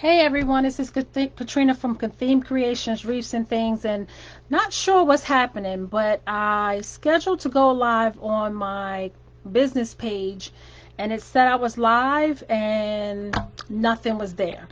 Hey everyone, this is Katrina from Theme Creations, Reefs and Things, and not sure what's happening, but I scheduled to go live on my business page, and it said I was live, and nothing was there.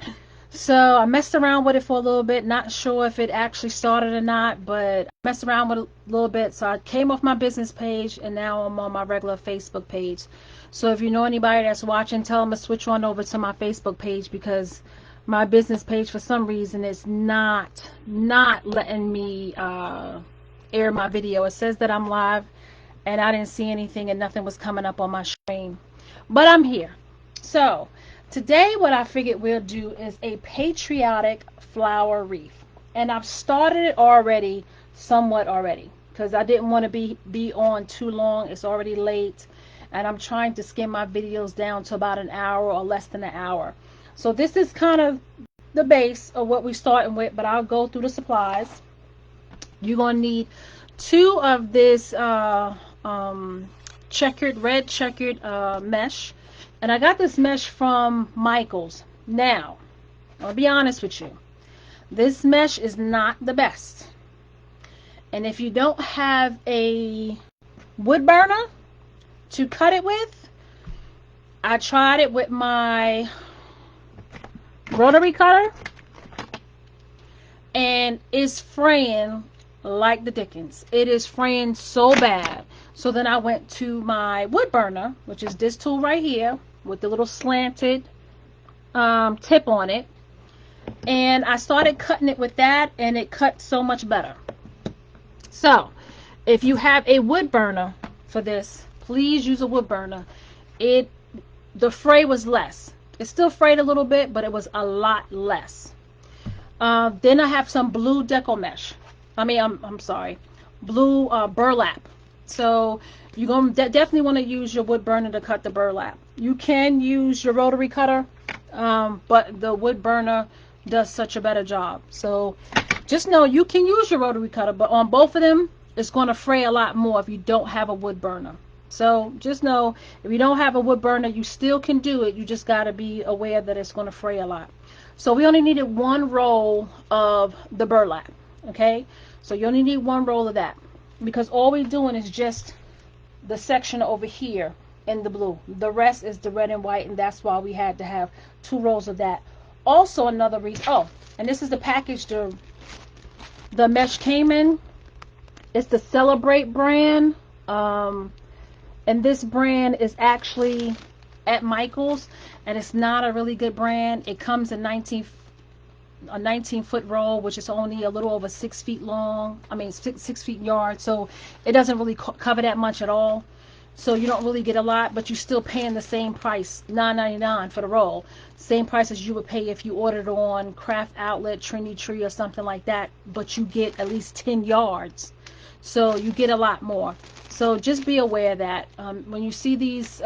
So I messed around with it for a little bit, not sure if it actually started or not, but I messed around with it a little bit. So I came off my business page, and now I'm on my regular Facebook page. So if you know anybody that's watching, tell them to switch on over to my Facebook page because my business page for some reason is not letting me air my video. It says that I'm live and I didn't see anything and nothing was coming up on my screen, but I'm here. So today what I figured we'll do is a patriotic flower wreath, and I've started it already, somewhat already, because I didn't want to be on too long. It's already late and I'm trying to skim my videos down to about an hour or less than an hour. So this is kind of the base of what we're starting with, but I'll go through the supplies. You're going to need two of this red checkered mesh. And I got this mesh from Michael's. Now, I'll be honest with you. This mesh is not the best. And if you don't have a wood burner to cut it with, I tried it with my rotary cutter and it's fraying like the dickens. It is fraying so bad. So then I went to my wood burner, which is this tool right here with the little slanted tip on it, and I started cutting it with that, and it cut so much better. So if you have a wood burner for this, please use a wood burner. The fray was less. It still frayed a little bit, but it was a lot less. Then I have some blue deco mesh. I'm sorry, blue burlap. So you're gonna definitely want to use your wood burner to cut the burlap. You can use your rotary cutter, but the wood burner does such a better job. So just know you can use your rotary cutter, but on both of them, it's going to fray a lot more if you don't have a wood burner. So just know if you don't have a wood burner, you still can do it. You just got to be aware that it's going to fray a lot. So we only needed one roll of the burlap. Okay, so you only need one roll of that because all we're doing is just the section over here in the blue. The rest is the red and white, and that's why we had to have two rolls of that. Also another reason, and this is the package the mesh came in. It's the Celebrate brand, and this brand is actually at Michael's, and it's not a really good brand. It comes in a 19-foot roll, which is only a little over 6 feet long. 6 feet yard, so it doesn't really cover that much at all. So you don't really get a lot, but you're still paying the same price, $9.99 for the roll. Same price as you would pay if you ordered on Craft Outlet, Trinity Tree, or something like that. But you get at least 10 yards, so you get a lot more. So just be aware that when you see these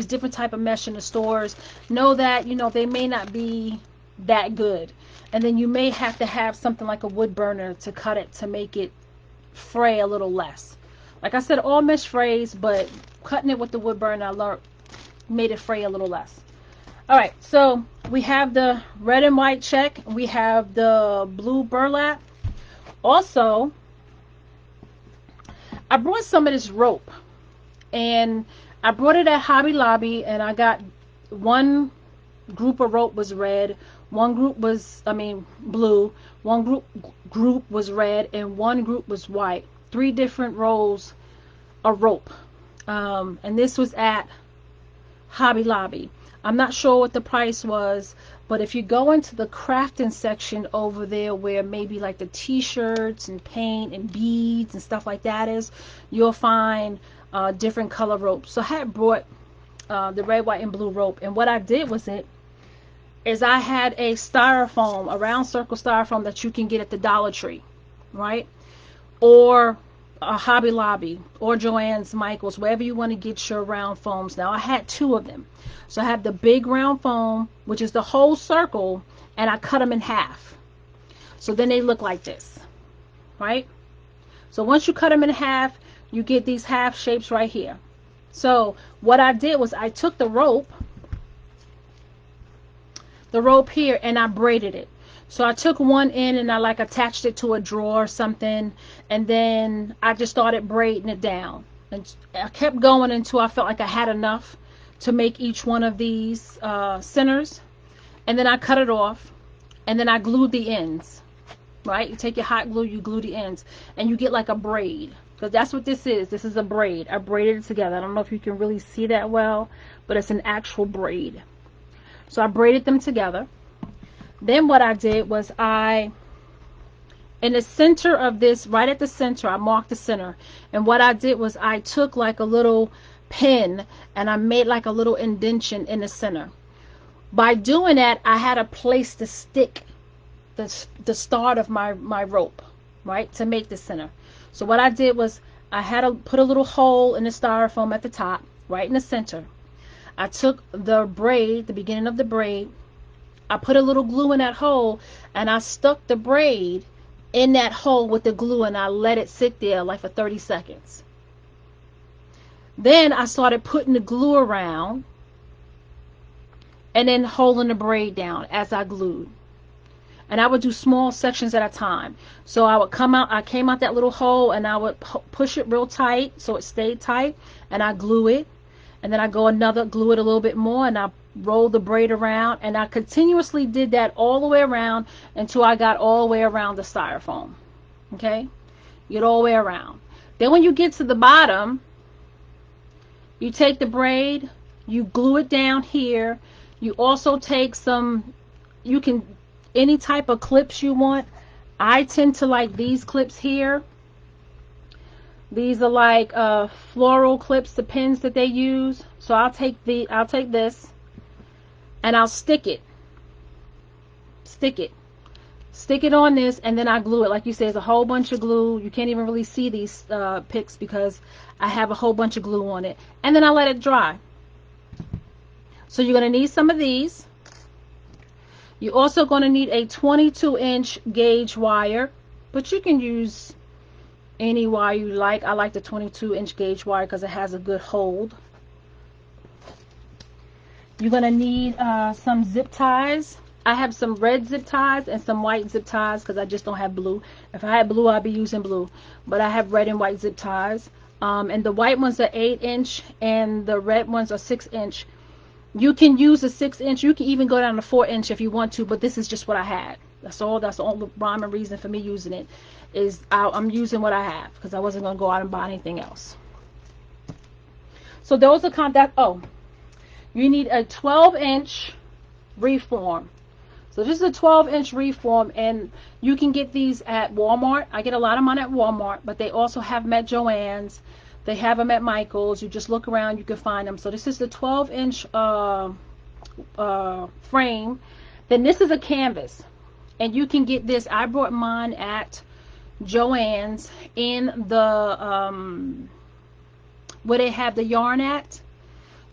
different type of mesh in the stores, know that they may not be that good, and then you may have to have something like a wood burner to cut it to make it fray a little less. Like I said, all mesh frays, but cutting it with the wood burner, I learned, made it fray a little less. All right, so we have the red and white check. We have the blue burlap. Also, I brought some of this rope, and I brought it at Hobby Lobby, and I got one group of rope was red, one group was blue, one group was red, and one group was white. 3 different rolls of rope, and this was at Hobby Lobby. I'm not sure what the price was, but if you go into the crafting section over there where maybe like the t-shirts and paint and beads and stuff like that is, you'll find different color ropes. So I had brought the red, white, and blue rope, and what I did is I had a styrofoam, a round circle styrofoam that you can get at the Dollar Tree, right? Or a Hobby Lobby, or Joann's, Michael's, wherever you want to get your round foams. Now I had 2 of them. So I have the big round foam, which is the whole circle, and I cut them in half. So then they look like this, right? So once you cut them in half, you get these half shapes right here. So what I did was I took the rope. the rope here, and I braided it. So I took one end and I like attached it to a drawer or something, and then I just started braiding it down. And I kept going until I felt like I had enough to make each one of these centers. And then I cut it off, and then I glued the ends. Right? You take your hot glue, you glue the ends, and you get like a braid. Because that's what this is. This is a braid. I braided it together. I don't know if you can really see that well, but it's an actual braid. So I braided them together. Then what I did was in the center of this, right at the center, I marked the center. And what I did was I took like a little pin and I made like a little indentation in the center. By doing that, I had a place to stick the start of my rope, right, to make the center. So what I did was I had to put a little hole in the styrofoam at the top, right in the center. I took the braid, the beginning of the braid, I put a little glue in that hole, and I stuck the braid in that hole with the glue, and I let it sit there like for 30 seconds. Then I started putting the glue around and then holding the braid down as I glued. And I would do small sections at a time. So I came out that little hole, and I would push it real tight so it stayed tight, and I glue it. And then I glue it a little bit more, and I roll the braid around, and I continuously did that all the way around until I got all the way around the styrofoam. Okay? Get all the way around. Then when you get to the bottom, you take the braid, you glue it down here. You also take any type of clips you want. I tend to like these clips here. These are like floral clips, the pins that they use. So I'll take this and I'll stick it on this, and then I glue it. Like you said, there's a whole bunch of glue. You can't even really see these pics because I have a whole bunch of glue on it, and then I let it dry. So you're going to need some of these. You're also going to need a 22-inch gauge wire, but you can use any wire you like. I like the 22-inch gauge wire because it has a good hold. You're going to need some zip ties. I have some red zip ties and some white zip ties because I just don't have blue. If I had blue, I'd be using blue. But I have red and white zip ties. And the white ones are 8-inch and the red ones are 6-inch. You can use a 6-inch. You can even go down to 4-inch if you want to, but this is just what I had. That's all. That's the only rhyme and reason for me using it is I'm using what I have because I wasn't going to go out and buy anything else. So those are you need a 12-inch reform. So this is a 12-inch reform, and you can get these at Walmart. I get a lot of mine at Walmart, but they also have them at Joann's. They have them at Michael's. You just look around, you can find them. So this is the 12-inch frame. Then this is a canvas, and you can get this. I brought mine at Joann's in the where they have the yarn at.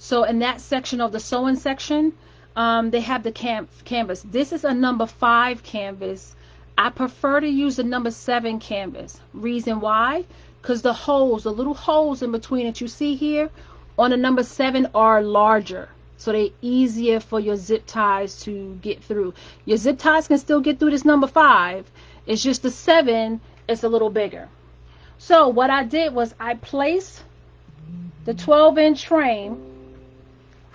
So in that section of the sewing section, they have the canvas. This is a number 5 canvas. I prefer to use the number 7 canvas. Reason why? Because the little holes in between that you see here on the number 7 are larger. So they're easier for your zip ties to get through. Your zip ties can still get through this number 5. It's just the 7 is a little bigger. So what I did was I placed the 12-inch frame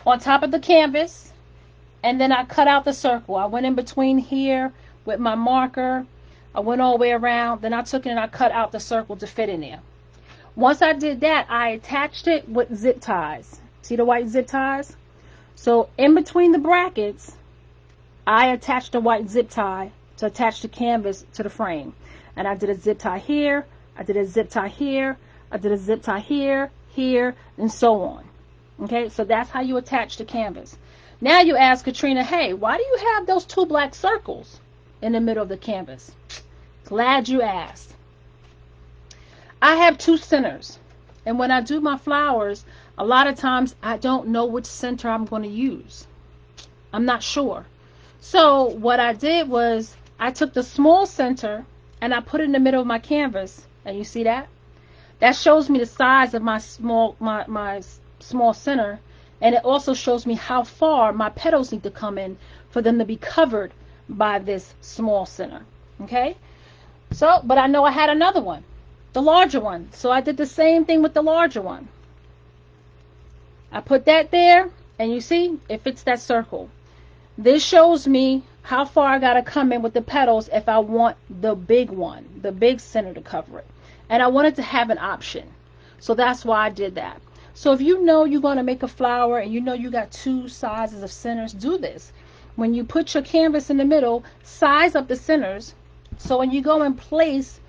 on top of the canvas, and then I cut out the circle. I went in between here with my marker. I went all the way around. Then I took it and I cut out the circle to fit in there. Once I did that, I attached it with zip ties. See the white zip ties? So in between the brackets, I attached the white zip tie to attach the canvas to the frame. And I did a zip tie here. I did a zip tie here. I did a zip tie here, here, and so on. Okay, so that's how you attach the canvas. Now you ask Katrina, hey, why do you have those 2 black circles in the middle of the canvas? Glad you asked. I have 2 centers, and when I do my flowers, a lot of times I don't know which center I'm going to use. I'm not sure. So what I did was I took the small center and I put it in the middle of my canvas, and you see that? That shows me the size of my small center, and it also shows me how far my petals need to come in for them to be covered by this small center. Okay, so but I know I had another one, the larger one, so I did the same thing with the larger one. I put that there, and you see it fits that circle. This shows me how far I gotta come in with the petals if I want the big one, the big center to cover it. And I wanted to have an option, so that's why I did that. So if you know you're going to make a flower and you know you got two sizes of centers, do this. When you put your canvas in the middle, size up the centers, so when you go and place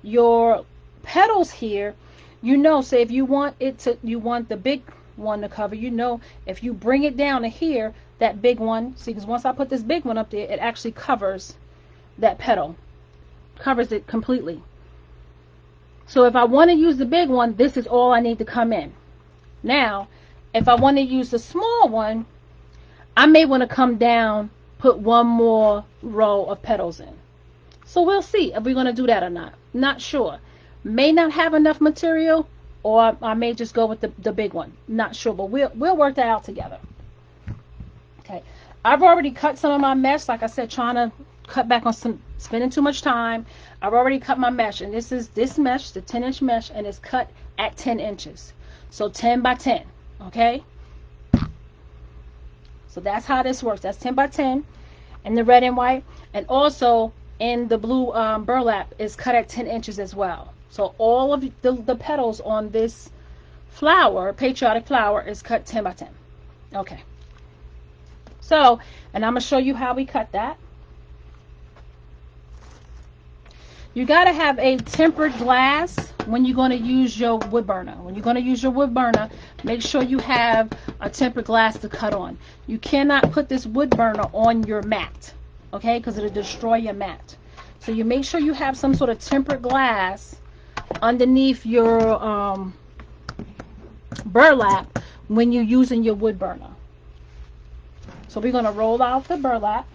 your petals here, you know, say if you want the big one to cover, you know, if you bring it down to here, that big one, see, because once I put this big one up there, it actually covers that petal, covers it completely. So if I want to use the big one, this is all I need to come in. Now, if I want to use the small one, I may want to come down, put one more row of petals in. So we'll see if we're going to do that or not. Not sure. May not have enough material, or I may just go with the big one. Not sure, but we'll work that out together. Okay. I've already cut some of my mesh, like I said, trying to cut back on spending too much time. I've already cut my mesh, and this is this mesh, the 10-inch mesh, and it's cut at 10 inches. So 10 by 10, okay? So that's how this works. That's 10 by 10 in the red and white. And also in the blue burlap is cut at 10 inches as well. So all of the petals on this flower, Patriotic flower, is cut 10 by 10. Okay. So, and I'm going to show you how we cut that. You got to have a tempered glass when you're going to use your wood burner. When you're going to use your wood burner, make sure you have a tempered glass to cut on. You cannot put this wood burner on your mat, okay, because it'll destroy your mat. So you make sure you have some sort of tempered glass underneath your burlap when you're using your wood burner. So we're going to roll out the burlap.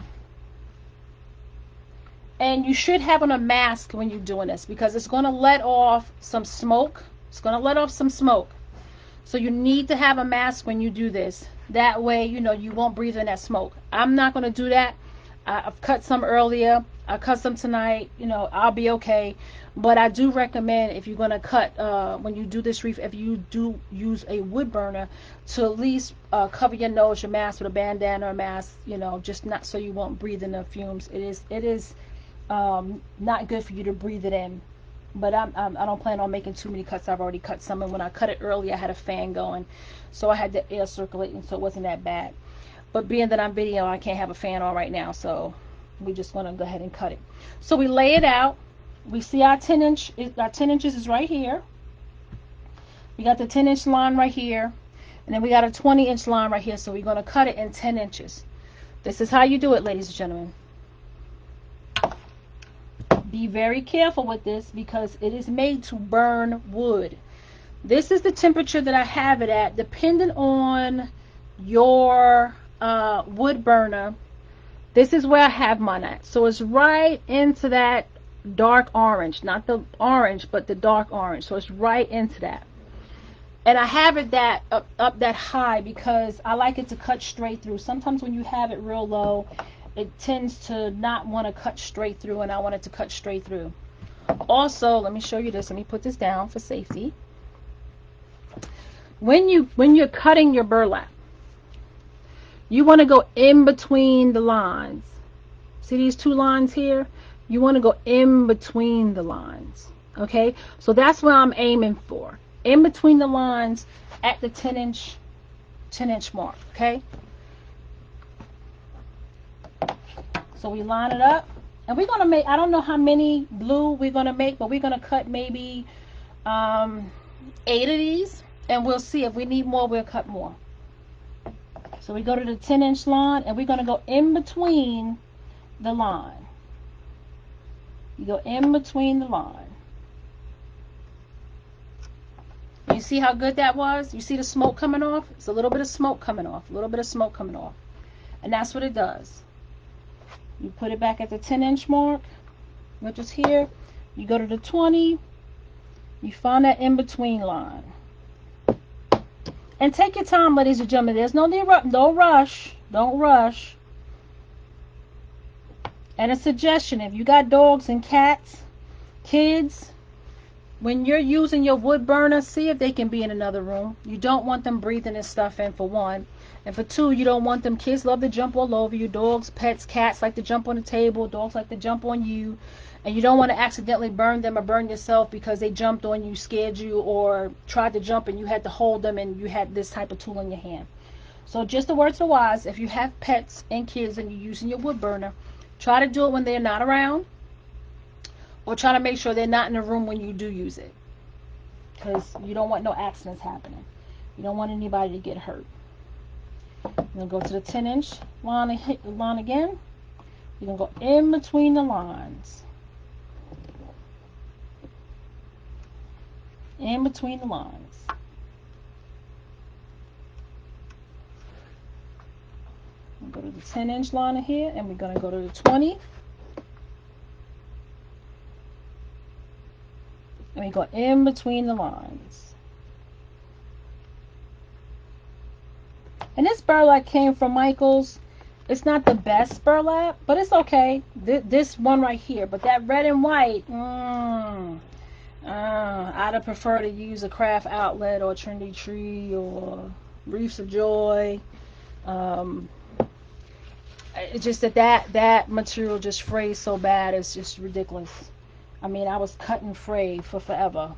And you should have on a mask when you're doing this, because it's going to let off some smoke. It's going to let off some smoke. So you need to have a mask when you do this. That way, you know, you won't breathe in that smoke. I'm not going to do that. I've cut some earlier. I cut some tonight. You know, I'll be okay. But I do recommend, if you're going to cut, when you do this wreath, if you do use a wood burner, to at least cover your nose, your mask with a bandana or mask, you know, just not so you won't breathe in the fumes. It is not good for you to breathe it in. But I don't plan on making too many cuts. I've already cut some, and when I cut it early, I had a fan going, so I had the air circulating, so it wasn't that bad. But being that I'm video, I can't have a fan on right now, so we're just going to go ahead and cut it. So we lay it out. We see our 10 inches is right here. We got the 10-inch line right here, and then we got a 20-inch line right here, so we're going to cut it in 10 inches. This is how you do it, ladies and gentlemen. Be very careful with this, because it is made to burn wood. This is the temperature that I have it at, depending on your wood burner. This is where I have mine at. So it's right into that dark orange, not the orange, but the dark orange. So it's right into that. And I have it that up that high because I like it to cut straight through. Sometimes when you have it real low, it tends to not want to cut straight through, and I want it to cut straight through. Also, let me show you this. Let me put this down for safety. When you're cutting your burlap, you want to go in between the lines. See these two lines here? You want to go in between the lines. Okay? So that's what I'm aiming for. In between the lines at the 10-inch mark. Okay? So we line it up, and we're going to make, I don't know how many blue we're going to make, but we're going to cut maybe 8 of these, and we'll see. If we need more, we'll cut more. So we go to the 10-inch line, and we're going to go in between the line. You go in between the line. You see how good that was? You see the smoke coming off? It's a little bit of smoke coming off. A little bit of smoke coming off. And that's what it does. You put it back at the 10-inch mark, which is here. You go to the 20. You find that in-between line. And take your time, ladies and gentlemen. There's no rush. Don't rush. And a suggestion, if you got dogs and cats, kids, when you're using your wood burner, see if they can be in another room. You don't want them breathing this stuff in, for one. And for two, you don't want them. Kids love to jump all over you. Dogs, pets, cats like to jump on the table. Dogs like to jump on you. And you don't want to accidentally burn them or burn yourself because they jumped on you, scared you, or tried to jump and you had to hold them and you had this type of tool in your hand. So just a word to the wise, if you have pets and kids and you're using your wood burner, try to do it when they're not around, or try to make sure they're not in the room when you do use it, because you don't want no accidents happening. You don't want anybody to get hurt. You're going to go to the 10-inch line again. You're going to go in between the lines. In between the lines. We'll go to the 10-inch line here, and we're going to go to the 20. And we go in between the lines. And this burlap came from Michael's. It's not the best burlap, but it's okay. This one right here. But that red and white, I'd have preferred to use a Craft Outlet or Trinity Tree or Reefs of Joy. It's just that material just frays so bad, it's just ridiculous. I mean, I was cutting fray for forever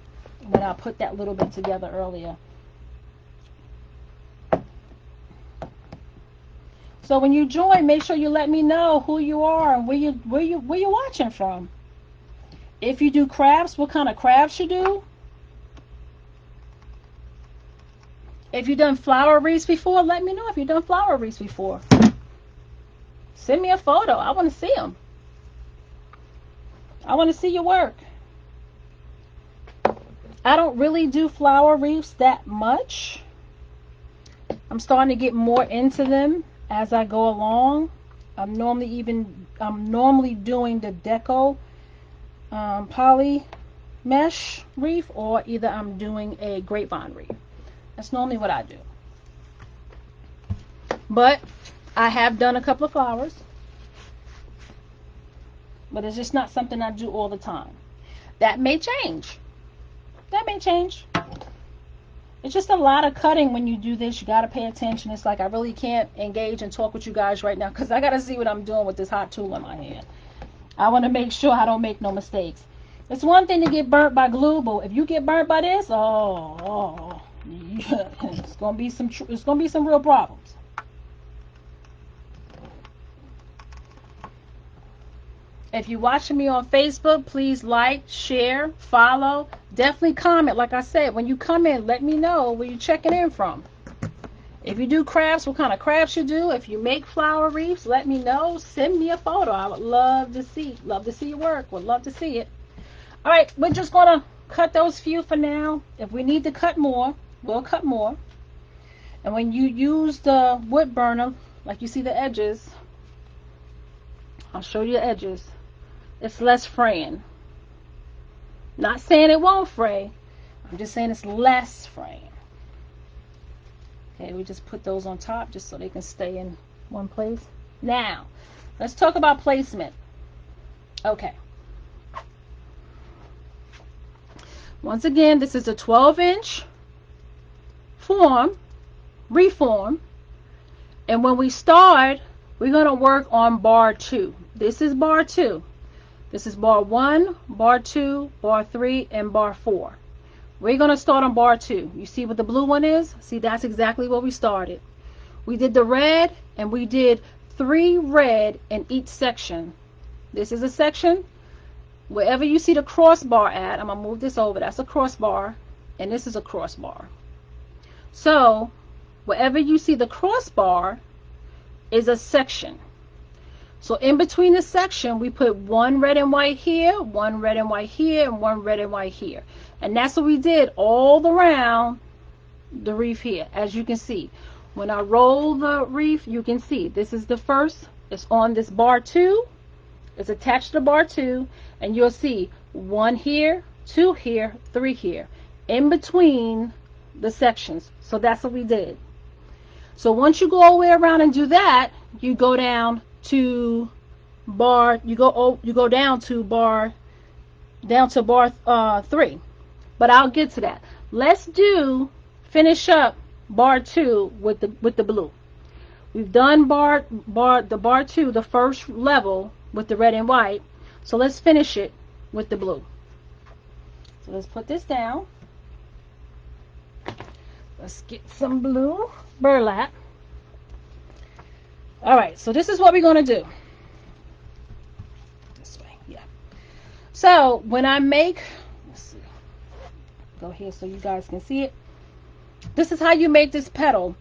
when I put that little bit together earlier. So when you join, make sure you let me know who you are and where you're watching from. If you do crafts, what kind of crafts you do. If you've done flower wreaths before, let me know if you've done flower wreaths before. Send me a photo. I want to see them. I want to see your work. I don't really do flower wreaths that much. I'm starting to get more into them as I go along. I'm normally doing the deco poly mesh wreath, or either I'm doing a grapevine wreath. That's normally what I do. But I have done a couple of flowers. But it's just not something I do all the time. That may change. That may change. It's just a lot of cutting when you do this. You got to pay attention. It's like I really can't engage and talk with you guys right now because I got to see what I'm doing with this hot tool in my hand. I want to make sure I don't make no mistakes. It's one thing to get burnt by glue, but if you get burnt by this, it's gonna be some real problems. If you're watching me on Facebook, please like, share, follow. Definitely comment. Like I said, when you come in, let me know where you're checking in from. If you do crafts, what kind of crafts you do. If you make flower wreaths, let me know. Send me a photo. I would love to see your work. Would love to see it. All right, we're just going to cut those few for now. If we need to cut more, we'll cut more. And when you use the wood burner, like you see the edges, I'll show you the edges. It's less fraying. Not saying it won't fray. I'm just saying it's less fraying. Okay, we just put those on top just so they can stay in one place. Now, let's talk about placement. Okay. Once again, this is a 12-inch form, reform. And when we start, we're going to work on bar 2. This is bar 2. This is bar 1, bar 2, bar 3, and bar 4. We're going to start on bar 2. You see what the blue one is? See, that's exactly where we started. We did the red, and we did 3 red in each section. This is a section. Wherever you see the crossbar at, I'm going to move this over. That's a crossbar, and this is a crossbar. So, wherever you see the crossbar is a section. So in between the section, we put 1 red and white here, 1 red and white here, and 1 red and white here. And that's what we did all around the wreath here. As you can see, when I roll the wreath, you can see this is the first. It's on this bar 2. It's attached to bar 2. And you'll see 1 here, 2 here, 3 here. In between the sections. So that's what we did. So once you go all the way around and do that, you go down to bar, you go down to bar 3. But I'll get to that. Let's finish up bar 2 with the blue. We've done bar 2, the first level with the red and white. So let's finish it with the blue. So let's put this down. Let's get some blue burlap. All right, so this is what we're going to do. This way, yeah. So when I make, let's see, go here so you guys can see it. This is how you make this petal.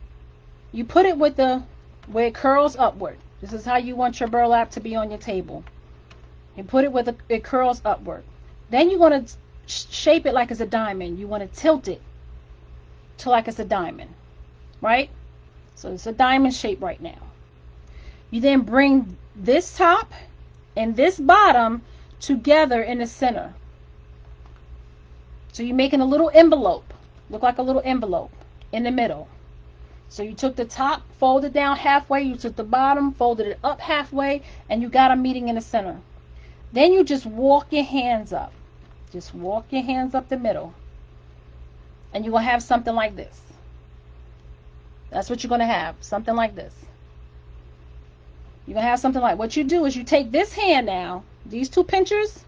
You put it with where it curls upward. This is how you want your burlap to be on your table. You put it with it curls upward. Then you're going to shape it like it's a diamond. You want to tilt it to like it's a diamond, right? So it's a diamond shape right now. You then bring this top and this bottom together in the center. So you're making a little envelope, look like a little envelope in the middle. So you took the top, folded down halfway, you took the bottom, folded it up halfway, and you got a meeting in the center. Then you just walk your hands up. Just walk your hands up the middle. And you're going to have something like this. That's what you're going to have, something like this. You're going to have something like, what you do is you take this hand now, these two pinchers,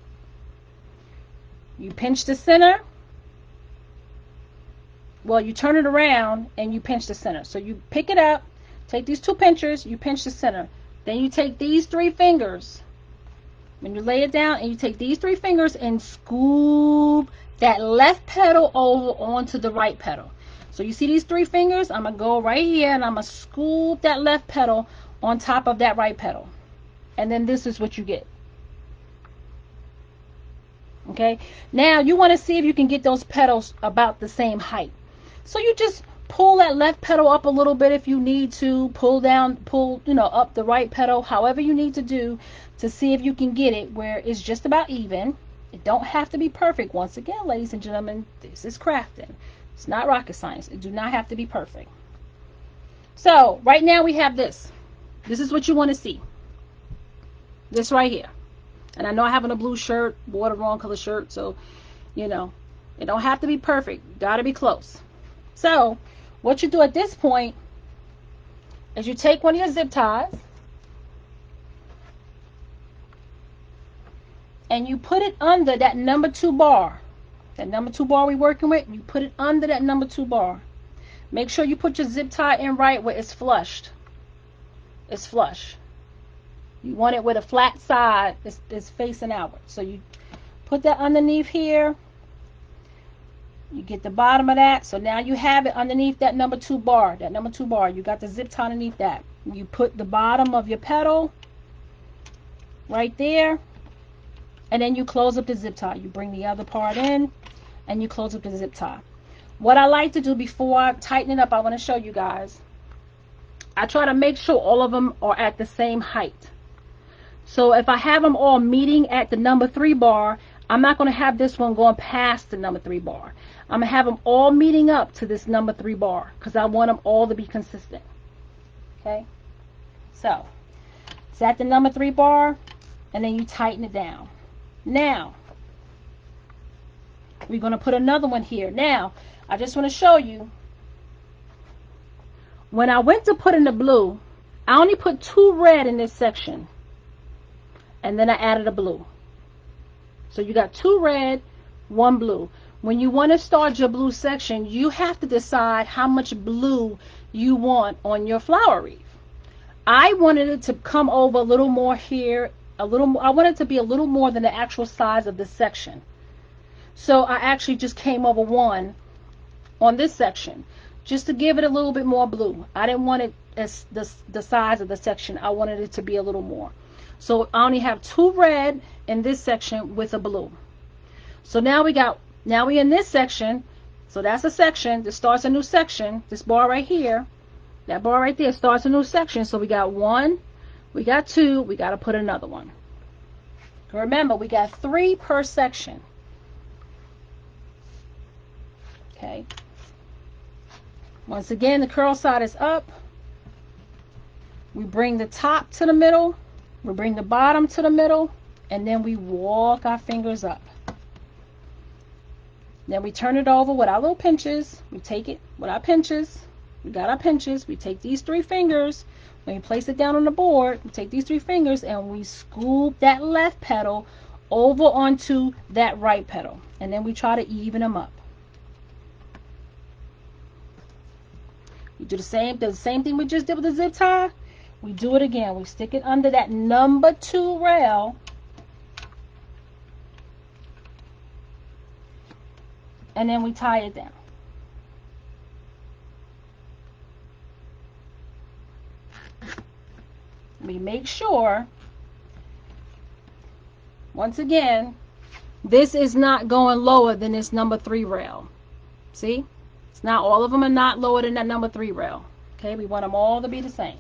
you pinch the center. Well, you turn it around and you pinch the center. So you pick it up, take these two pinchers, you pinch the center. Then you take these 3 fingers, when you lay it down, and you take these 3 fingers and scoop that left petal over onto the right petal. So you see these 3 fingers? I'm going to go right here and I'm going to scoop that left petal on top of that right petal. And then this is what you get. Okay? Now you want to see if you can get those petals about the same height. So you just pull that left petal up a little bit if you need to, pull up the right petal, however you need to do to see if you can get it where it's just about even. It don't have to be perfect. Once again, ladies and gentlemen, this is crafting. It's not rocket science. It do not have to be perfect. So right now we have this. This is what you want to see. This right here. And I know I have on a blue shirt, wore the wrong color shirt, so it don't have to be perfect. Got to be close. So what you do at this point is you take one of your zip ties and you put it under that number 2 bar. That number 2 bar we're working with, you put it under that number 2 bar. Make sure you put your zip tie in right where it's flushed. It's flush. You want it with a flat side it's facing outward. So you put that underneath here. You get the bottom of that. So now you have it underneath that number 2 bar. That number 2 bar. You got the zip tie underneath that. You put the bottom of your petal right there. And then you close up the zip tie. You bring the other part in and you close up the zip tie. What I like to do before I tighten it up, I want to show you guys. I try to make sure all of them are at the same height. So if I have them all meeting at the number 3 bar, I'm not going to have this one going past the number 3 bar. I'm going to have them all meeting up to this number 3 bar because I want them all to be consistent. Okay? So, it's at the number 3 bar and then you tighten it down. Now, we're going to put another one here. Now, I just want to show you. When I went to put in the blue, I only put 2 red in this section. And then I added a blue. So you got 2 red, 1 blue. When you want to start your blue section, you have to decide how much blue you want on your flower wreath. I wanted it to come over a little more here, I wanted it to be a little more than the actual size of this section. So I actually just came over 1 on this section just to give it a little bit more blue. I didn't want it as the size of the section. I wanted it to be a little more. So I only have 2 red in this section with a blue. So now we in this section. So that's a section. This starts a new section. This bar right here, that bar right there starts a new section. So we got 1, we got 2, we got to put another one. Remember, we got 3 per section. Okay. Once again, the curl side is up. We bring the top to the middle. We bring the bottom to the middle, and then we walk our fingers up. Then we turn it over with our little pinches. We take it with our pinches. We got our pinches. We take these 3 fingers. When we place it down on the board, we take these 3 fingers and we scoop that left petal over onto that right petal. And then we try to even them up. We do the same thing we just did with the zip tie. We do it again. We stick it under that number 2 rail. And then we tie it down. We make sure, once again, this is not going lower than this number 3 rail. See? It's not, all of them are not lower than that number 3 rail. Okay, we want them all to be the same.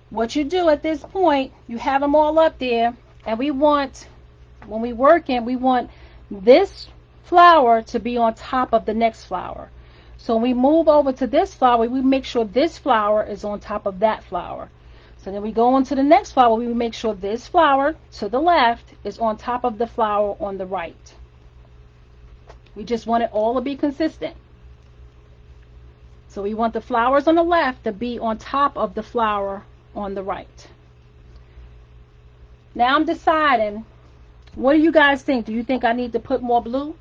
What you do at this point, you have them all up there, and we want, when we working, we want this flower to be on top of the next flower. So when we move over to this flower, we make sure this flower is on top of that flower. So then we go on to the next flower, we make sure this flower to the left is on top of the flower on the right. We just want it all to be consistent. So we want the flowers on the left to be on top of the flower on the right. Now I'm deciding, what do you guys think? Do you think I need to put more blue?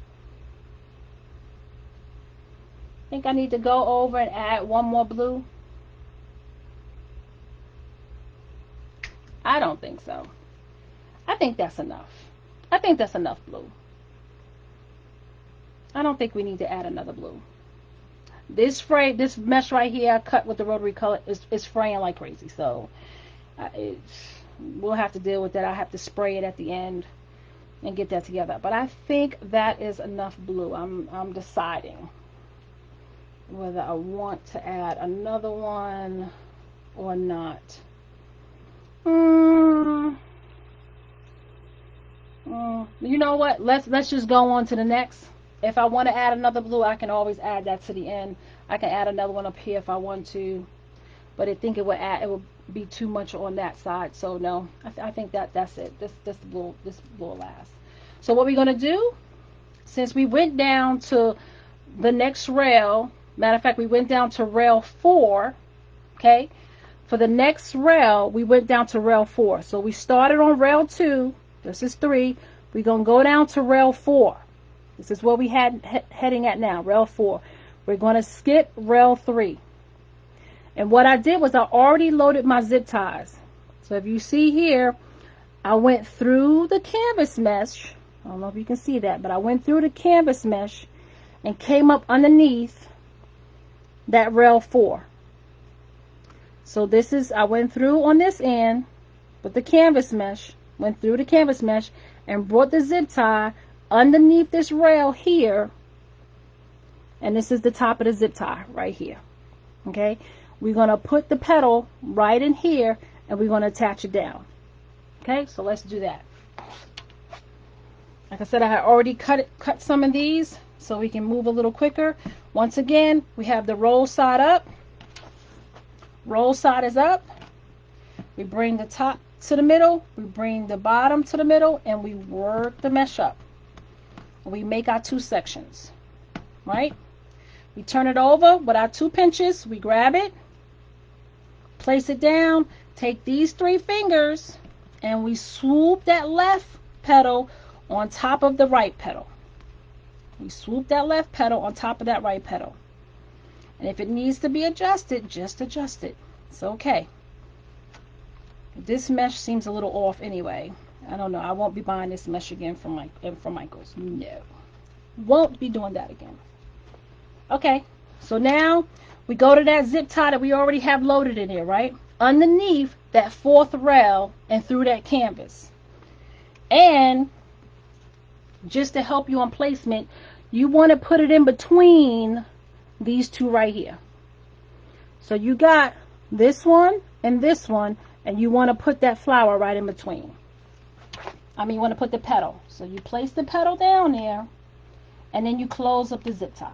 Think I need to go over and add one more blue? I don't think so. I think that's enough. I think that's enough blue. I don't think we need to add another blue. This mesh right here I cut with the rotary color is fraying like crazy, so we'll have to deal with that. I have to spray it at the end and get that together. But I think that is enough blue. I'm deciding whether I want to add another one or not. You know what? Let's just go on to the next. If I want to add another blue, I can always add that to the end. I can add another one up here if I want to, but I think it would be too much on that side. So no, I think that's it. This blue will last. So what we're gonna do, since we went down to the next rail, matter of fact, we went down to rail 4. Okay, for the next rail, we went down to rail 4. So we started on rail 2. This is 3. We're gonna go down to rail 4. This is where we heading at now, rail 4. We're going to skip rail 3. And what I did was I already loaded my zip ties. So if you see here, I went through the canvas mesh. I don't know if you can see that, but I went through the canvas mesh and came up underneath that rail 4. So this is, I went through on this end with the canvas mesh, went through the canvas mesh and brought the zip tie underneath this rail here, and this is the top of the zip tie right here. Okay, we're going to put the petal right in here and we're going to attach it down. Okay, so let's do that. Like I said, I had already cut some of these so we can move a little quicker. Once again, we have the roll side up. Roll side is up. We bring the top to the middle, we bring the bottom to the middle, and we work the mesh up. We make our 2 sections, right? We turn it over with our 2 pinches. We grab it, place it down, take these 3 fingers, and we swoop that left petal on top of the right petal. We swoop that left petal on top of that right petal. And if it needs to be adjusted, just adjust it. It's okay. This mesh seems a little off anyway. I don't know. I won't be buying this mesh again from Michaels. No. Won't be doing that again. Okay. So now we go to that zip tie that we already have loaded in here, right? Underneath that 4th rail and through that canvas. And just to help you on placement, you want to put it in between these 2 right here. So you got this one, and you want to put that flower right in between. You want to put the petal. So you place the petal down there, and then you close up the zip tie.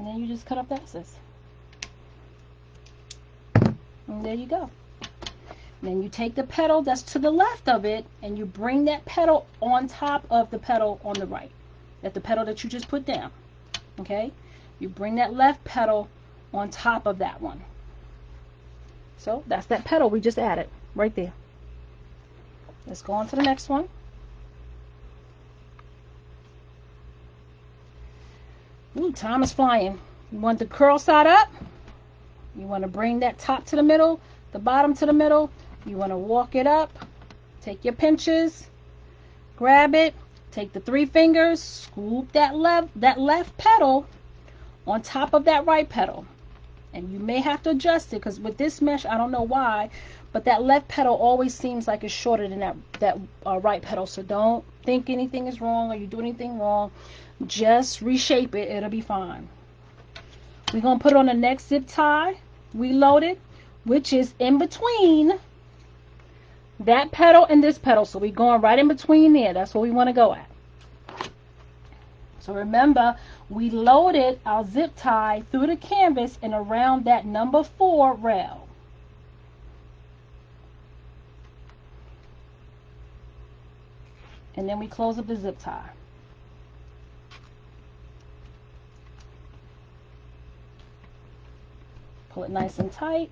And then you just cut off the excess. And there you go. Then you take the petal that's to the left of it and you bring that petal on top of the petal on the right. That's the petal that you just put down. Okay? You bring that left petal on top of that one. So that's that petal we just added right there. Let's go on to the next one. Ooh, time is flying. You want the curl side up. You want to bring that top to the middle, the bottom to the middle. You want to walk it up. Take your pinches, grab it, take the 3 fingers, scoop that left petal on top of that right petal. And you may have to adjust it because with this mesh, I don't know why, but that left petal always seems like it's shorter than that right petal. So don't think anything is wrong or you do anything wrong. Just reshape it. It'll be fine. We're going to put on the next zip tie, reloaded, which is in between that petal and this petal. So we're going right in between there. That's what we want to go at. So remember, we loaded our zip tie through the canvas and around that number 4 rail. And then we close up the zip tie. Pull it nice and tight.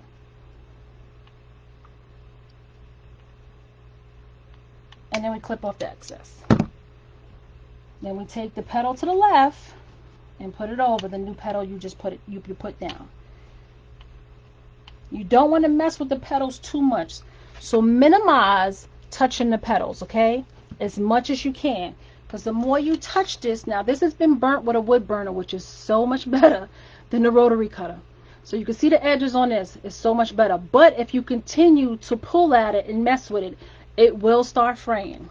And then we clip off the excess. Then we take the petal to the left and put it over the new petal you just put down. You don't want to mess with the petals too much. So minimize touching the petals, okay? As much as you can. Because the more you touch this, now this has been burnt with a wood burner, which is so much better than the rotary cutter. So you can see the edges on this is so much better. But if you continue to pull at it and mess with it, it will start fraying.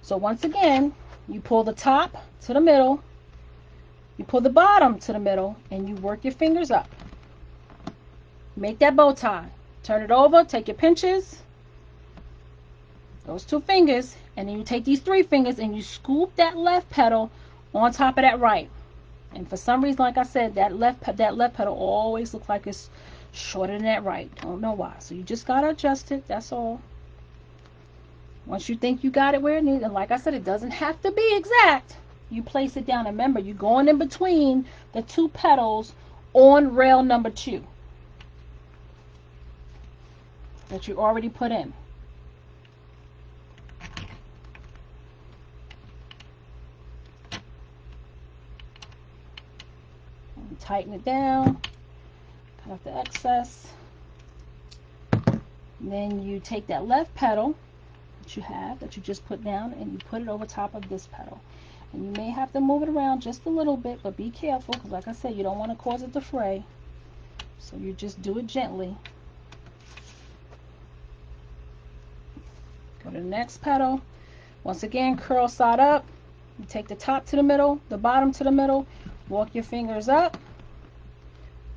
So once again, you pull the top to the middle, you pull the bottom to the middle, and you work your fingers up. Make that bow tie. Turn it over, take your pinches, those 2 fingers, and then you take these 3 fingers and you scoop that left petal on top of that right. And for some reason, like I said, that left petal always looks like it's shorter than that right. Don't know why. So you just gotta adjust it. That's all. Once you think you got it where it needs, and like I said, it doesn't have to be exact. You place it down. And remember, you're going in between the 2 petals on rail number 2 that you already put in. And tighten it down. Cut off the excess. And then you take that left petal that you just put down and you put it over top of this petal. And you may have to move it around just a little bit, but be careful because like I said, you don't want to cause it to fray. So you just do it gently. Go to the next petal. Once again, curl side up. You take the top to the middle, the bottom to the middle, walk your fingers up.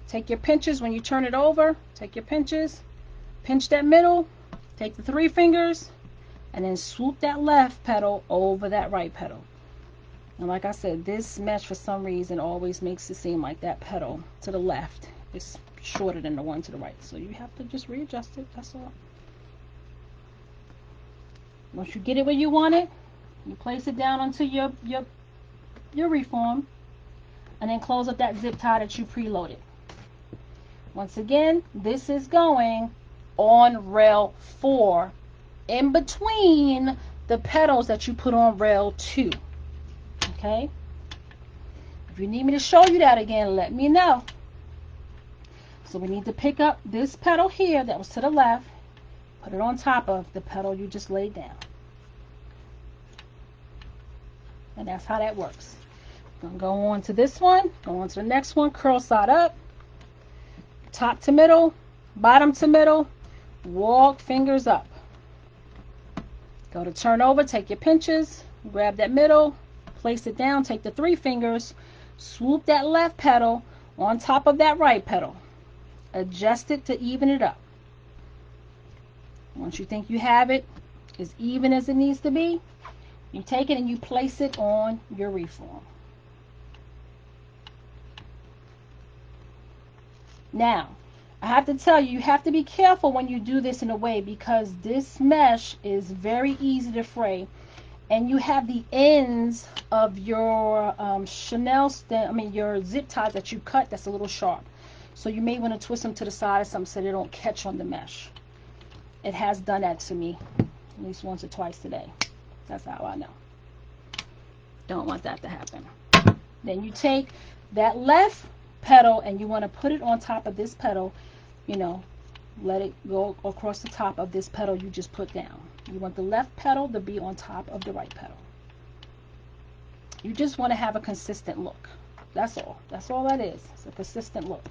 Take your pinches when you turn it over. Take your pinches, pinch that middle, take the 3 fingers, and then swoop that left petal over that right petal. And like I said, this mesh for some reason always makes it seem like that petal to the left is shorter than the one to the right. So you have to just readjust it. That's all. Once you get it where you want it, you place it down onto your reform, and then close up that zip tie that you preloaded. Once again, this is going on rail 4 in between the petals that you put on rail 2. Okay? If you need me to show you that again, let me know. So we need to pick up this petal here that was to the left, put it on top of the petal you just laid down. And that's how that works. I'm going to go on to this one, go on to the next one, curl side up, top to middle, bottom to middle, walk fingers up. Go to turn over, take your pinches, grab that middle, place it down, take the 3 fingers, swoop that left petal on top of that right petal. Adjust it to even it up. Once you think you have it as even as it needs to be, you take it and you place it on your reform. Now, I have to tell you, you have to be careful when you do this in a way, because this mesh is very easy to fray, and you have the ends of your Chanel your zip ties that you cut that's a little sharp. So you may want to twist them to the side or something so they don't catch on the mesh. It has done that to me at least once or twice today. That's how I know. Don't want that to happen. Then you take that left petal and you want to put it on top of this petal, let it go across the top of this petal you just put down. You want the left petal to be on top of the right petal. You just want to have a consistent look. That's all. That's all that is. It's a consistent look.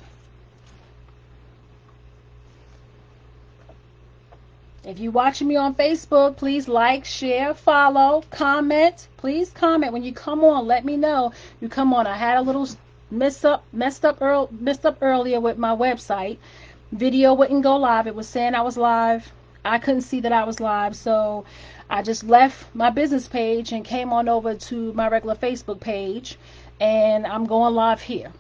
If you're watching me on Facebook, please like, share, follow, comment. Please comment when you come on. Let me know you come on. I had a little messed up earlier with my website. Video wouldn't go live. It was saying I was live. I couldn't see that I was live, so I just left my business page and came on over to my regular Facebook page, and I'm going live here.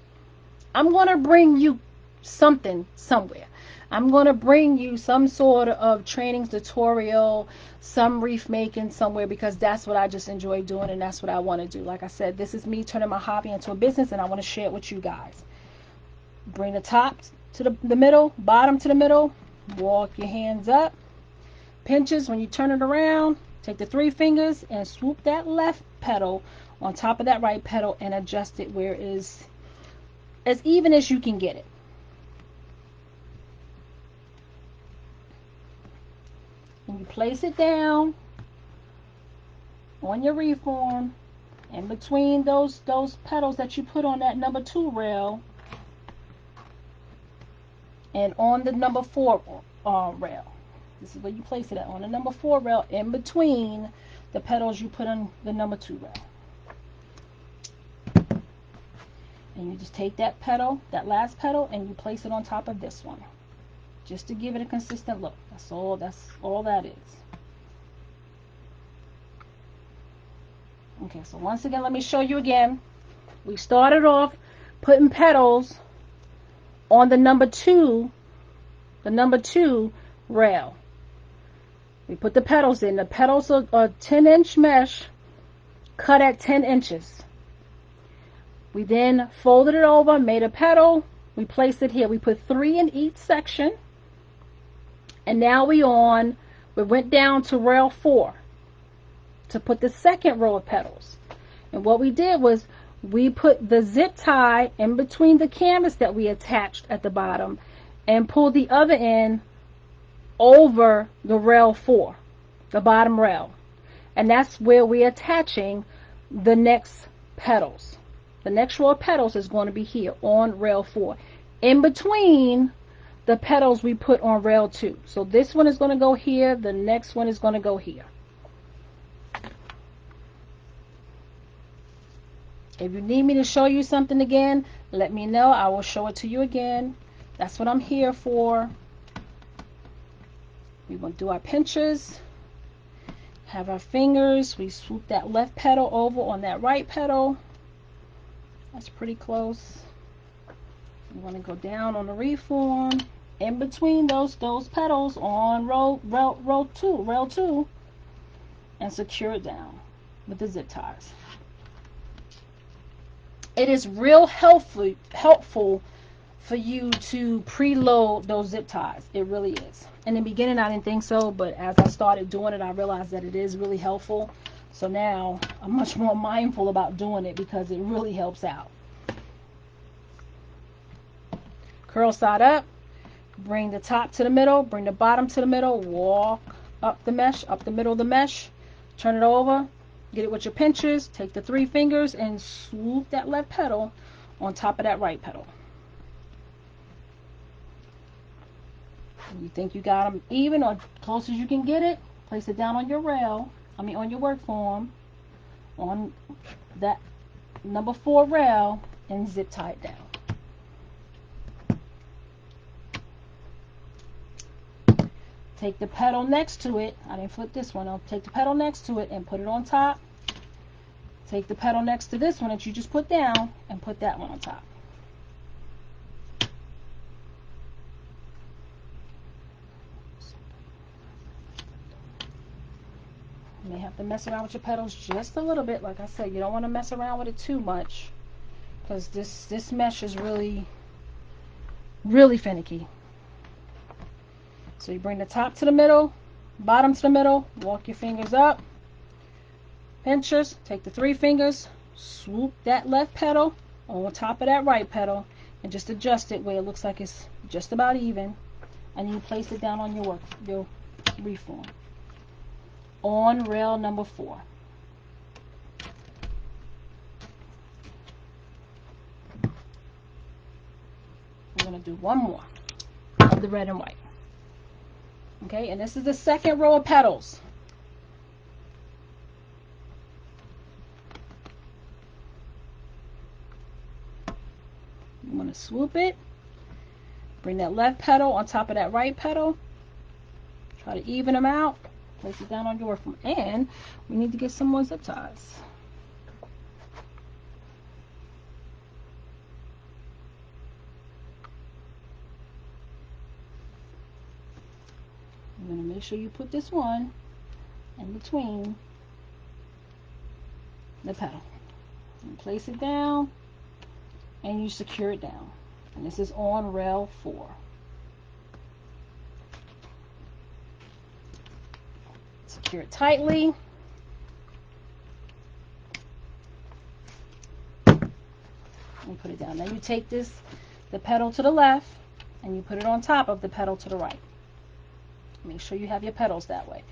I'm going to bring you something somewhere. I'm going to bring you some sort of training tutorial, some wreath making somewhere, because that's what I just enjoy doing, and that's what I want to do. Like I said, this is me turning my hobby into a business, and I want to share it with you guys. Bring the top to the middle, bottom to the middle, walk your hands up, pinches. When you turn it around, take the 3 fingers and swoop that left petal on top of that right petal and adjust it where it is as even as you can get it. And you place it down on your wreath form, in between those petals that you put on that number 2 rail and on the number 4 rail. This is where you place it at, on the number 4 rail, in between the petals you put on the number 2 rail. And you just take that petal, that last petal, and you place it on top of this one, just to give it a consistent look. That's all that is. Okay, so once again, let me show you again. We started off putting petals on the number 2 rail. We put the petals in. The petals are a 10-inch mesh cut at 10 inches. We then folded it over, made a petal. We placed it here. We put 3 in each section. And now we went down to rail 4 to put the second row of petals. And what we did was we put the zip tie in between the canvas that we attached at the bottom and pulled the other end over the rail 4, the bottom rail. And that's where we're attaching the next petals. The next row of petals is going to be here on rail 4, in between the petals we put on rail 2. So this one is going to go here, the next one is going to go here. If you need me to show you something again, let me know. I will show it to you again. That's what I'm here for. We will do our pinches, have our fingers. We swoop that left petal over on that right petal. That's pretty close. You want to go down on the wreath form, in between those petals on rail 2, and secure it down with the zip ties. It is real helpful for you to preload those zip ties. It really is. In the beginning, I didn't think so, but as I started doing it, I realized that it is really helpful. So now I'm much more mindful about doing it because it really helps out. Curl side up, bring the top to the middle, bring the bottom to the middle, walk up the mesh, up the middle of the mesh, turn it over, get it with your pinchers, take the 3 fingers and swoop that left petal on top of that right petal. You think you got them even or close as you can get it, place it down on your rail, on your work form, on that number 4 rail, and zip tie it down. Take the petal next to it. I didn't flip this one. I'll take the petal next to it and put it on top. Take the petal next to this one that you just put down and put that one on top. You may have to mess around with your petals just a little bit. Like I said, you don't want to mess around with it too much, because this mesh is really finicky. So you bring the top to the middle, bottom to the middle, walk your fingers up, pinchers, take the 3 fingers, swoop that left petal on top of that right petal, and just adjust it where it looks like it's just about even, and you place it down on your wreath form on rail number 4. We're going to do one more of the red and white. Okay, and this is the second row of petals. You want to swoop it, bring that left petal on top of that right petal, try to even them out, place it down on your work form, and we need to get some more zip ties. You're going to make sure you put this one in between the petal and place it down, and you secure it down. And this is on rail 4. Secure it tightly. And put it down. Now you take the petal to the left, and you put it on top of the petal to the right. Make sure you have your petals that way.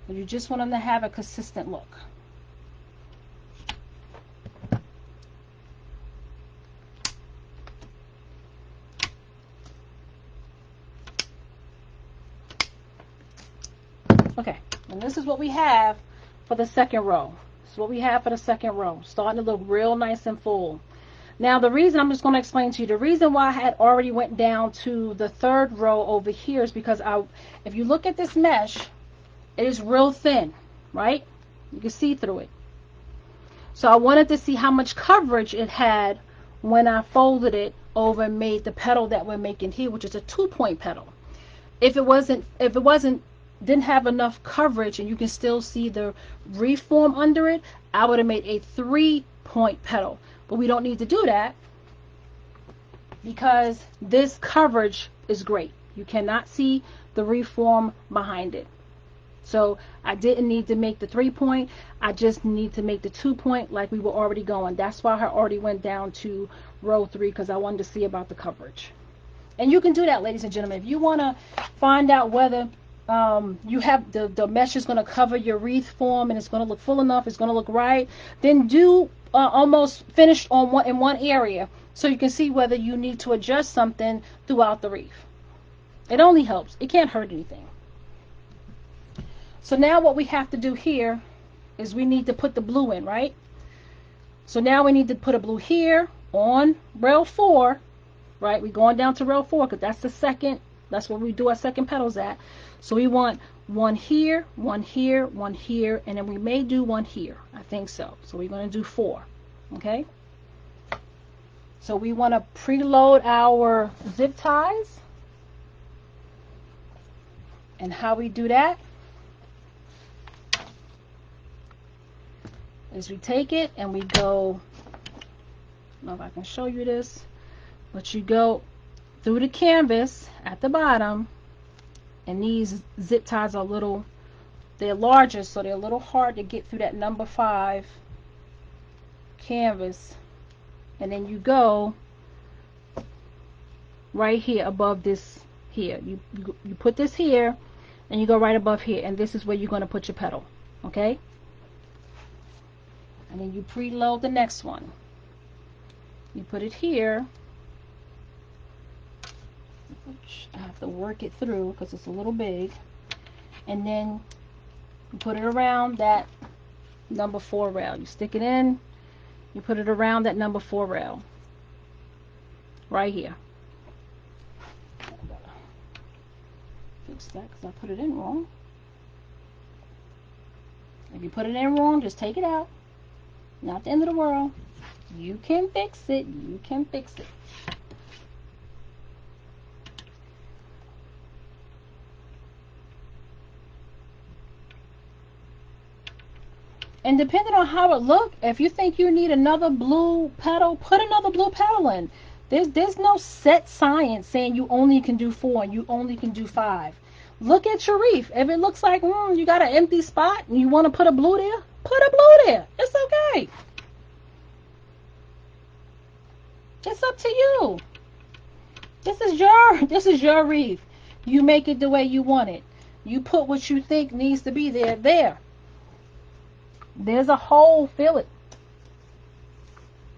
But you just want them to have a consistent look. Okay, and this is what we have for the second row. This is what we have for the second row. Starting to look real nice and full. Now the reason, I'm just going to explain to you, the reason why I had already went down to the third row over here is because if you look at this mesh, it is real thin, right? You can see through it. So I wanted to see how much coverage it had when I folded it over and made the petal that we're making here, which is a 2-point petal. If it didn't have enough coverage and you can still see the wreath form under it, I would have made a 3-point petal. But we don't need to do that because this coverage is great. You cannot see the wreath form behind it. So I didn't need to make the 3-point. I just need to make the 2-point like we were already going. That's why I already went down to row 3, because I wanted to see about the coverage. And you can do that, ladies and gentlemen. If you want to find out whether you have the mesh is going to cover your wreath form and it's going to look full enough, it's going to look right, then do almost finished in one area, so you can see whether you need to adjust something throughout the wreath. It only helps. It can't hurt anything. So now what we have to do here is we need to put the blue in, right? So now we need to put a blue here on rail 4, right? We're going down to rail 4 because that's where we do our second petals at. So we want one here, one here, one here, and then we may do one here. I think so. So we're going to do 4. Okay? So we want to preload our zip ties. And how we do that is we take it and we go, I don't know if I can show you this, but you go through the canvas at the bottom, and these zip ties are they're larger, so they're a little hard to get through that number 5 canvas, and then you go right here above this here. You put this here, and you go right above here, and this is where you're going to put your petal. Okay? And then you preload the next one. You put it here, which I have to work it through because it's a little big, and then you put it around that number 4 rail. You stick it in, you put it around that number 4 rail right here. I gotta fix that because I put it in wrong. If you put it in wrong, just take it out. Not the end of the world. You can fix it. You can fix it. And depending on how it look, if you think you need another blue petal, put another blue petal in. There's no set science saying you only can do 4 and you only can do 5. Look at your wreath. If it looks like you got an empty spot and you want to put a blue there, put a blue there. It's okay. It's up to you. This is your wreath. You make it the way you want it. You put what you think needs to be there. There's a hole, fill it.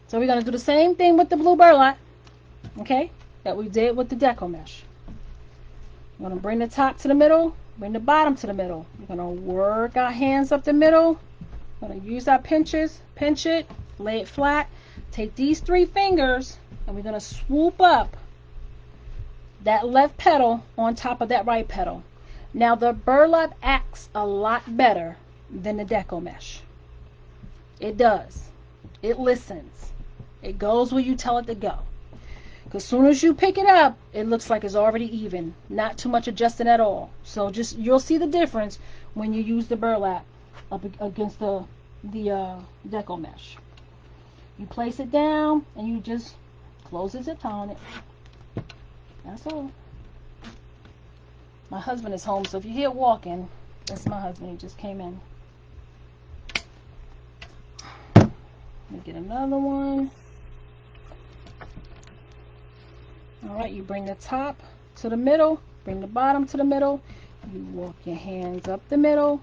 So we're going to do the same thing with the blue burlap, okay, that we did with the deco mesh. We're going to bring the top to the middle, bring the bottom to the middle. We're going to work our hands up the middle. We're going to use our pinches, pinch it, lay it flat. Take these 3 fingers and we're going to swoop up that left petal on top of that right petal. Now the burlap acts a lot better than the deco mesh. It does. It listens. It goes where you tell it to go. Because as soon as you pick it up, it looks like it's already even. Not too much adjusting at all. So just you'll see the difference when you use the burlap up against the deco mesh. You place it down and you just close the zip tie on it. That's all. My husband is home, so if you hear walking, that's my husband. He just came in. Let me get another one. Alright, you bring the top to the middle, bring the bottom to the middle. You walk your hands up the middle.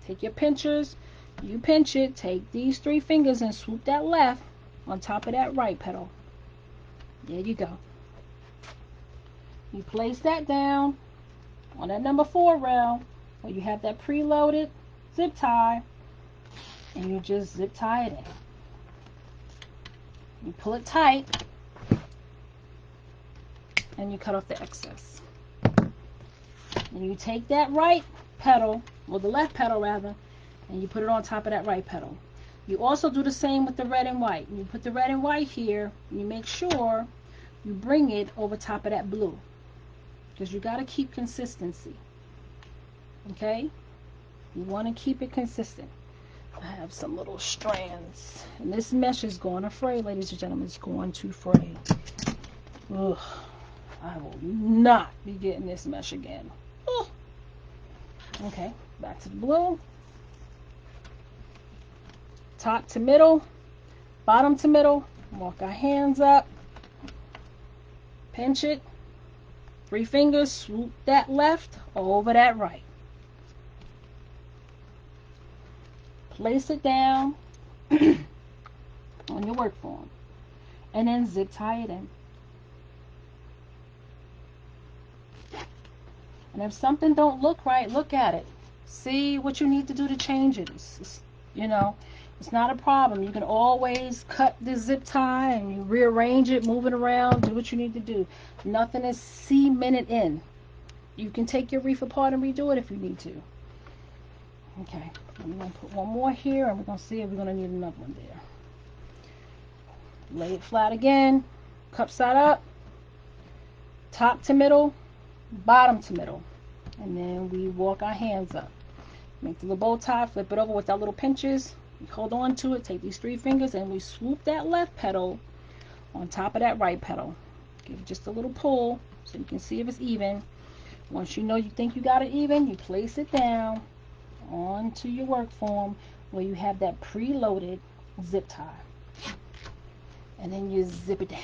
Take your pinchers. You pinch it. Take these 3 fingers and swoop that left on top of that right petal. There you go. You place that down on that number 4 rail where you have that preloaded zip tie, and you just zip tie it in. You pull it tight and you cut off the excess. And you take that right petal, or the left petal rather, and you put it on top of that right petal. You also do the same with the red and white. You put the red and white here, and you make sure you bring it over top of that blue, because you got to keep consistency. Okay? You want to keep it consistent. I have some little strands, and this mesh is going to fray, ladies and gentlemen. It's going to fray. Ugh, I will not be getting this mesh again. Ugh. Okay, back to the blue. Top to middle, bottom to middle. Walk our hands up, pinch it, 3 fingers, swoop that left over that right. Place it down on your work form and then zip tie it in. And if something don't look right, look at it. See what you need to do to change it. It's not a problem. You can always cut the zip tie and you rearrange it, move it around, do what you need to do. Nothing is cemented in. You can take your wreath apart and redo it if you need to. Okay, I'm going to put one more here, and we're going to see if we're going to need another one there. Lay it flat again, cup side up, top to middle, bottom to middle, and then we walk our hands up. Make the little bow tie, flip it over with our little pinches. We hold on to it, take these 3 fingers, and we swoop that left petal on top of that right petal. Give it just a little pull so you can see if it's even. Once you know you think you got it even, you place it down onto your work form where you have that preloaded zip tie, and then you zip it down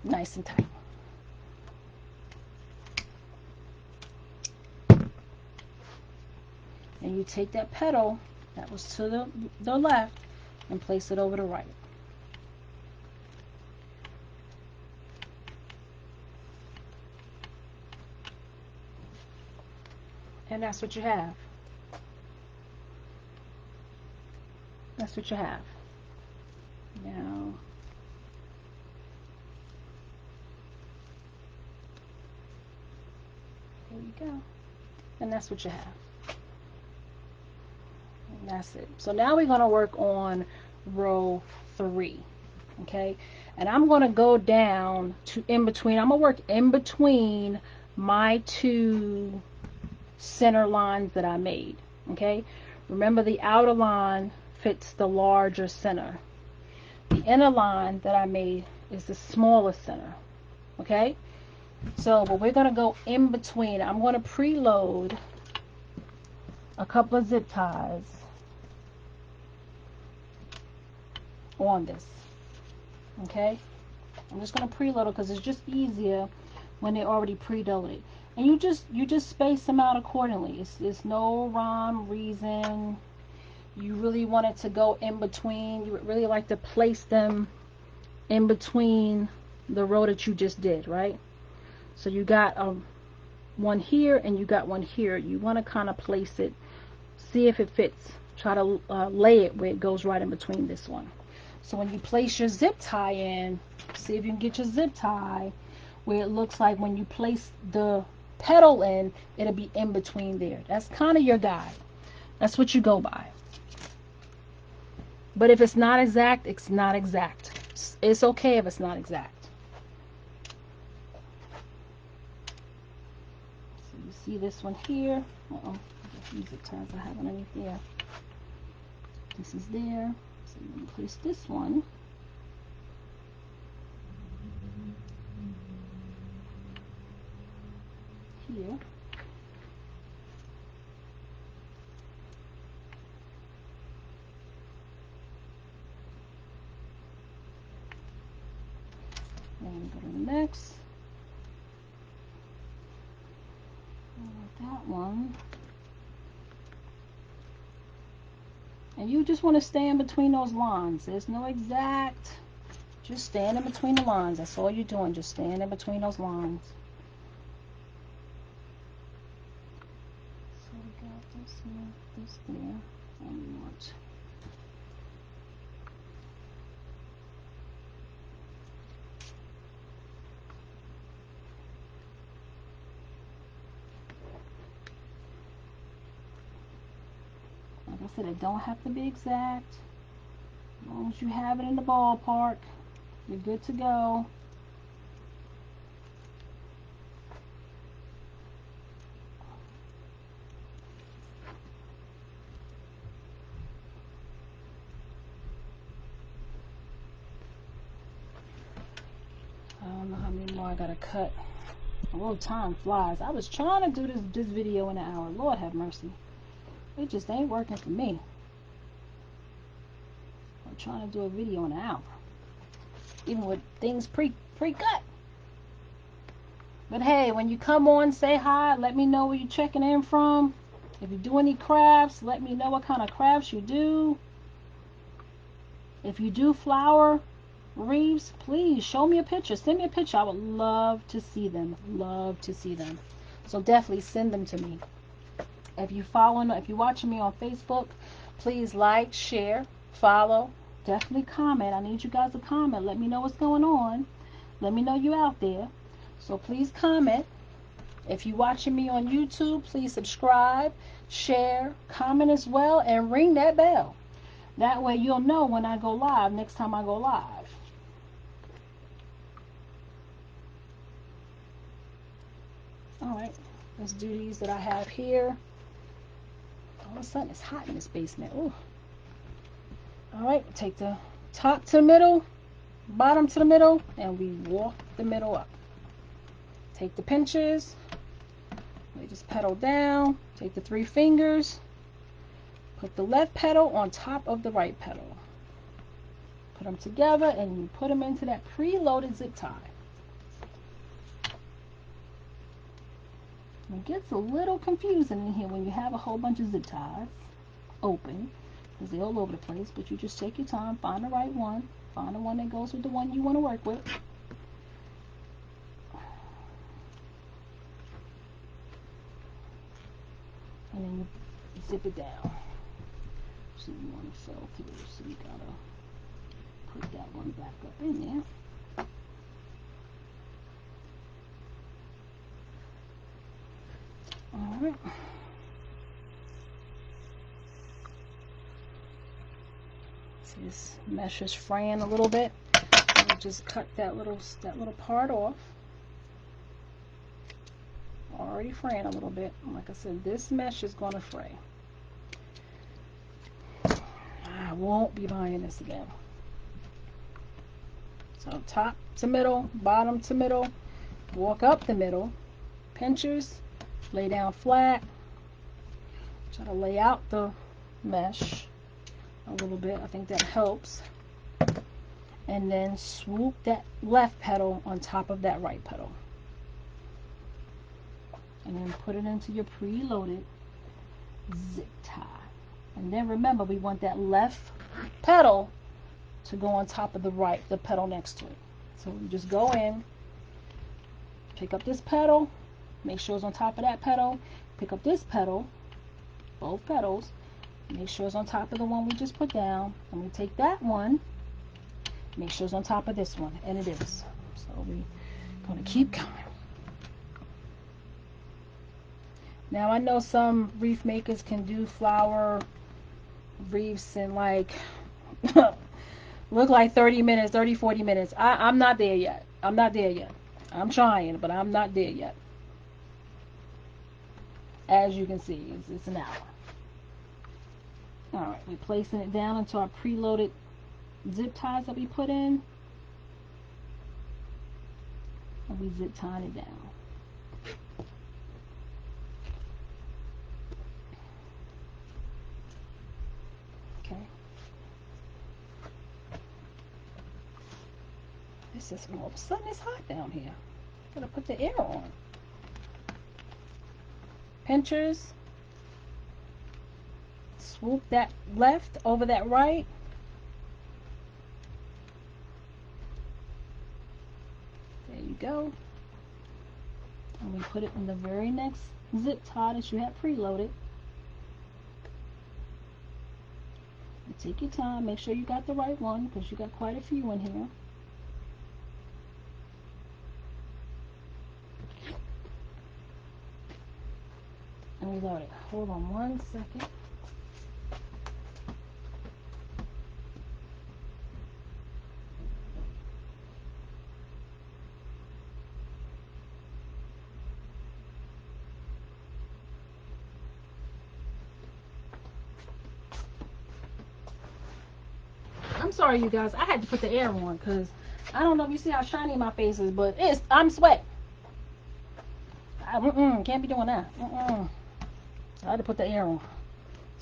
nice and tight. And you take that petal that was to the left and place it over the right. And that's what you have. That's what you have. Now, there you go. And that's what you have. And that's it. So now we're going to work on row 3. Okay? And I'm going to go down to in between. I'm going to work in between my 2 center lines that I made. Okay? Remember, the outer line fits the larger center. The inner line that I made is the smaller center. Okay? So, but we're going to go in between. I'm going to preload a couple of zip ties on this. Okay? I'm just going to preload it because it's just easier when they're already preloaded. And you just space them out accordingly. It's no rhyme, reason. You really want it to go in between. You would really like to place them in between the row that you just did, right? So you got one here and you got one here. You want to kind of place it, see if it fits. Try to lay it where it goes right in between this one. So when you place your zip tie in, see if you can get your zip tie where it looks like when you place the petal in, it'll be in between there. That's kind of your guide. That's what you go by. But if it's not exact, it's not exact. It's okay if it's not exact. So you see this one here. Uh-oh. These zip ties I have underneath there. This is there. So I'm going to place this one. Here. And go to the next. That one. And you just want to stay in between those lines. There's no exact. Just stand in between the lines. That's all you're doing. Just stand in between those lines. So we got this here, this there, and we want. Like I said, it don't have to be exact. As long as you have it in the ballpark, you're good to go. I don't know how many more I gotta cut. Oh, time flies. I was trying to do this video in an hour. Lord have mercy. It just ain't working for me. I'm trying to do a video in an hour, even with things pre-cut. But hey, when you come on, say hi. Let me know where you're checking in from. If you do any crafts, let me know what kind of crafts you do. If you do flower wreaths, please show me a picture. Send me a picture. I would love to see them. Love to see them. So definitely send them to me. If you're watching me on Facebook, please like, share, follow. Definitely comment. I need you guys to comment. Let me know what's going on. Let me know you're out there. So please comment. If you're watching me on YouTube, please subscribe, share, comment as well, and ring that bell. That way you'll know when I go live, next time I go live. Alright, let's do these that I have here. All of a sudden it's hot in this basement. Ooh. Alright, take the top to the middle, bottom to the middle, and we walk the middle up. Take the pinches, lay this petal down, take the 3 fingers, put the left petal on top of the right petal. Put them together and you put them into that preloaded zip tie. It gets a little confusing in here when you have a whole bunch of zip ties open, because they're all over the place, but you just take your time, find the right one, find the one that goes with the one you want to work with. And then you zip it down. So you want to fill through, so you gotta put that one back up in there. Alright. See, this mesh is fraying a little bit. We'll just cut that little part off. Already fraying a little bit. Like I said, this mesh is going to fray. won't be buying this again. So top to middle, bottom to middle, walk up the middle, pinchers, lay down flat, try to lay out the mesh a little bit. I think that helps. And then swoop that left petal on top of that right petal. And then put it into your preloaded zip tie. And then remember, we want that left petal to go on top of the petal next to it. So we just go in, pick up this petal, make sure it's on top of that petal, pick up this petal, both petals, make sure it's on top of the one we just put down, and we take that one, make sure it's on top of this one, and it is. So we're going to keep going. Now I know some wreath makers can do flower wreaths in like look like 30 minutes, 30, 40 minutes. I'm not there yet. I'm not there yet. I'm trying, but I'm not there yet. As you can see, it's an hour. Alright, we're placing it down into our preloaded zip ties that we put in. And we zip tying it down. Okay. It's just all of a sudden it's hot down here. Gotta put the air on. Pinchers. Swoop that left over that right. There you go. And we put it in the very next zip tie that you have preloaded. And take your time. Make sure you got the right one because you got quite a few in here. And reload it. Hold on one second. I'm sorry, you guys. I had to put the air on because I don't know if you see how shiny my face is, but I'm sweating. Can't be doing that. So I had to put the air on.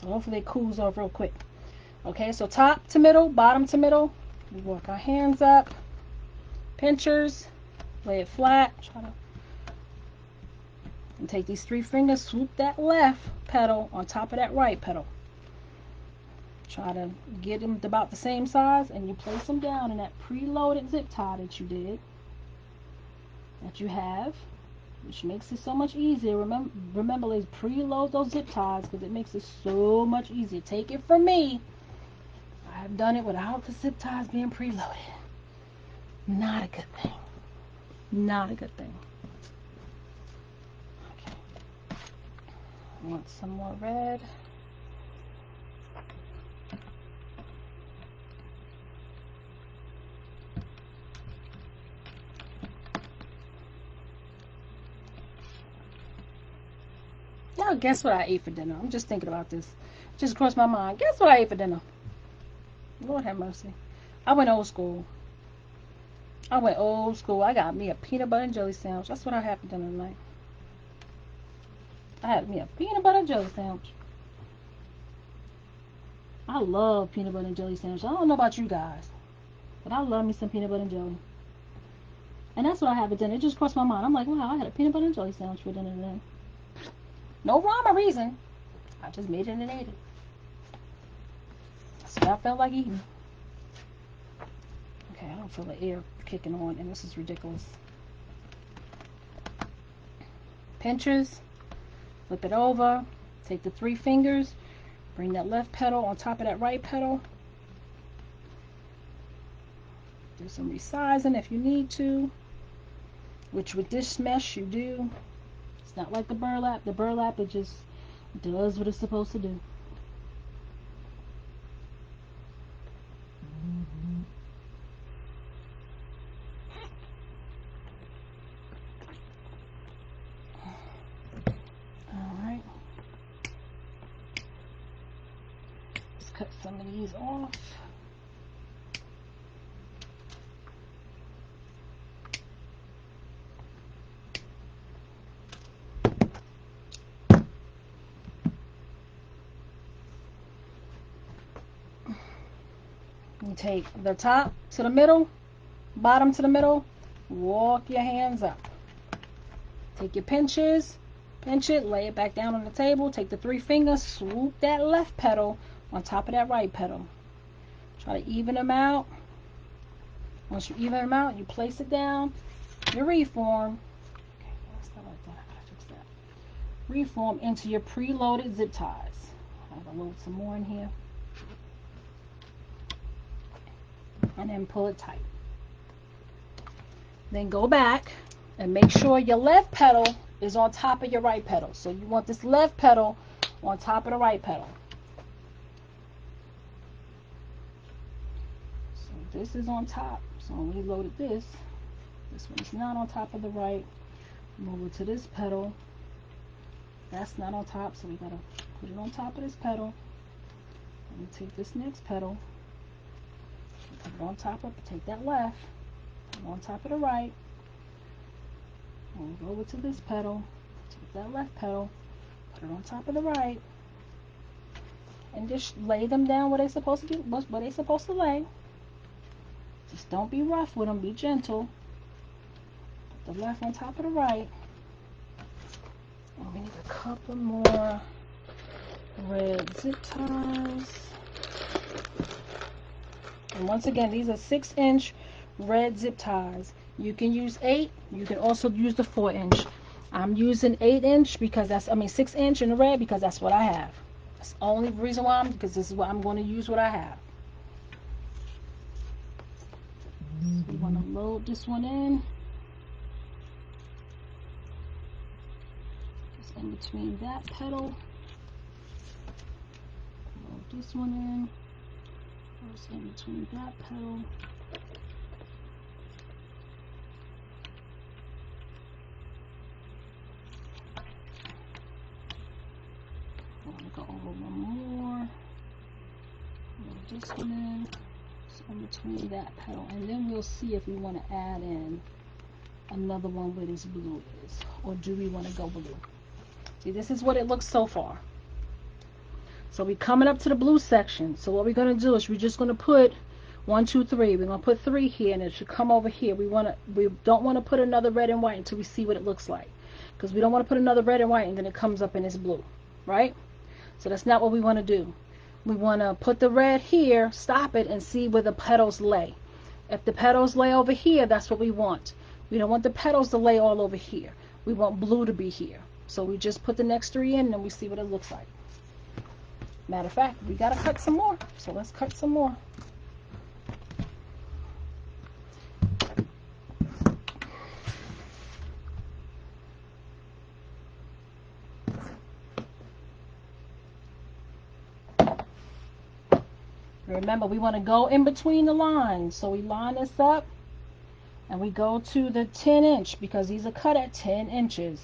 So hopefully it cools off real quick. Okay, so top to middle, bottom to middle. We walk our hands up. Pinchers. Lay it flat. And take these 3 fingers, swoop that left petal on top of that right petal. Try to get them about the same size, and you place them down in that preloaded zip tie that you did, that you have, which makes it so much easier. Remember, let's preload those zip ties because it makes it so much easier. Take it from me. I have done it without the zip ties being preloaded. Not a good thing. Not a good thing. Okay. I want some more red. Y'all, guess what I ate for dinner? I'm just thinking about this. Just crossed my mind. Guess what I ate for dinner? Lord have mercy. I went old school. I got me a peanut butter and jelly sandwich. That's what I had for dinner tonight. I had me a peanut butter and jelly sandwich. I love peanut butter and jelly sandwich. I don't know about you guys, but I love me some peanut butter and jelly. And that's what I had for dinner. It just crossed my mind. I'm like, wow, I had a peanut butter and jelly sandwich for dinner today. No rhyme or reason. I just made it and ate it. That's what I felt like eating. Okay, I don't feel the air kicking on, and this is ridiculous. Pinchers. Flip it over. Take the 3 fingers. Bring that left petal on top of that right petal. Do some resizing if you need to. Which with this mesh you do. It's not like the burlap. The burlap, it just does what it's supposed to do. Alright. cut some of these off. You take the top to the middle, bottom to the middle, walk your hands up. Take your pinches, pinch it, lay it back down on the table, take the 3 fingers, swoop that left petal on top of that right petal. Try to even them out. Once you even them out, you place it down, your reform. Okay, that's not like that. I gotta fix that. Reform into your preloaded zip ties. I'm gonna load some more in here. And then pull it tight. Then go back and make sure your left petal is on top of your right petal. So you want this left petal on top of the right petal. So this is on top. So when we loaded this one's not on top of the right. Move it to this petal. That's not on top, so we gotta put it on top of this petal. And take this next petal. Put it on top of, take that left, put it on top of the right. Move over to this petal, take that left petal, put it on top of the right, and just lay them down where they're supposed to be, where they're supposed to lay. Just don't be rough with them, be gentle. Put the left on top of the right. And we need a couple more red zip ties. And once again, these are 6-inch red zip ties. You can use 8. You can also use the 4-inch. I'm using 8-inch because 6-inch in the red because that's what I have. That's the only reason why because this is what I'm going to use what I have. So we want to load this one in. Just in between that petal. Load this one in. First in between that petal. I want to go over one more. Load this one in. Just in between that petal. And then we'll see if we want to add in another one where this blue is. Or do we want to go blue? See, this is what it looks so far. So we're coming up to the blue section. So what we're going to do is we're just going to put 1, 2, 3. We're going to put 3 here, and it should come over here. We don't want to put another red and white until we see what it looks like, because we don't want to put another red and white and then it comes up in this blue, right? So that's not what we want to do. We want to put the red here, stop it, and see where the petals lay. If the petals lay over here, that's what we want. We don't want the petals to lay all over here. We want blue to be here. So we just put the next 3 in, and we see what it looks like. Matter of fact, we gotta cut some more, so let's cut some more. Remember, we want to go in between the lines, so we line this up and we go to the 10-inch because these are cut at 10 inches.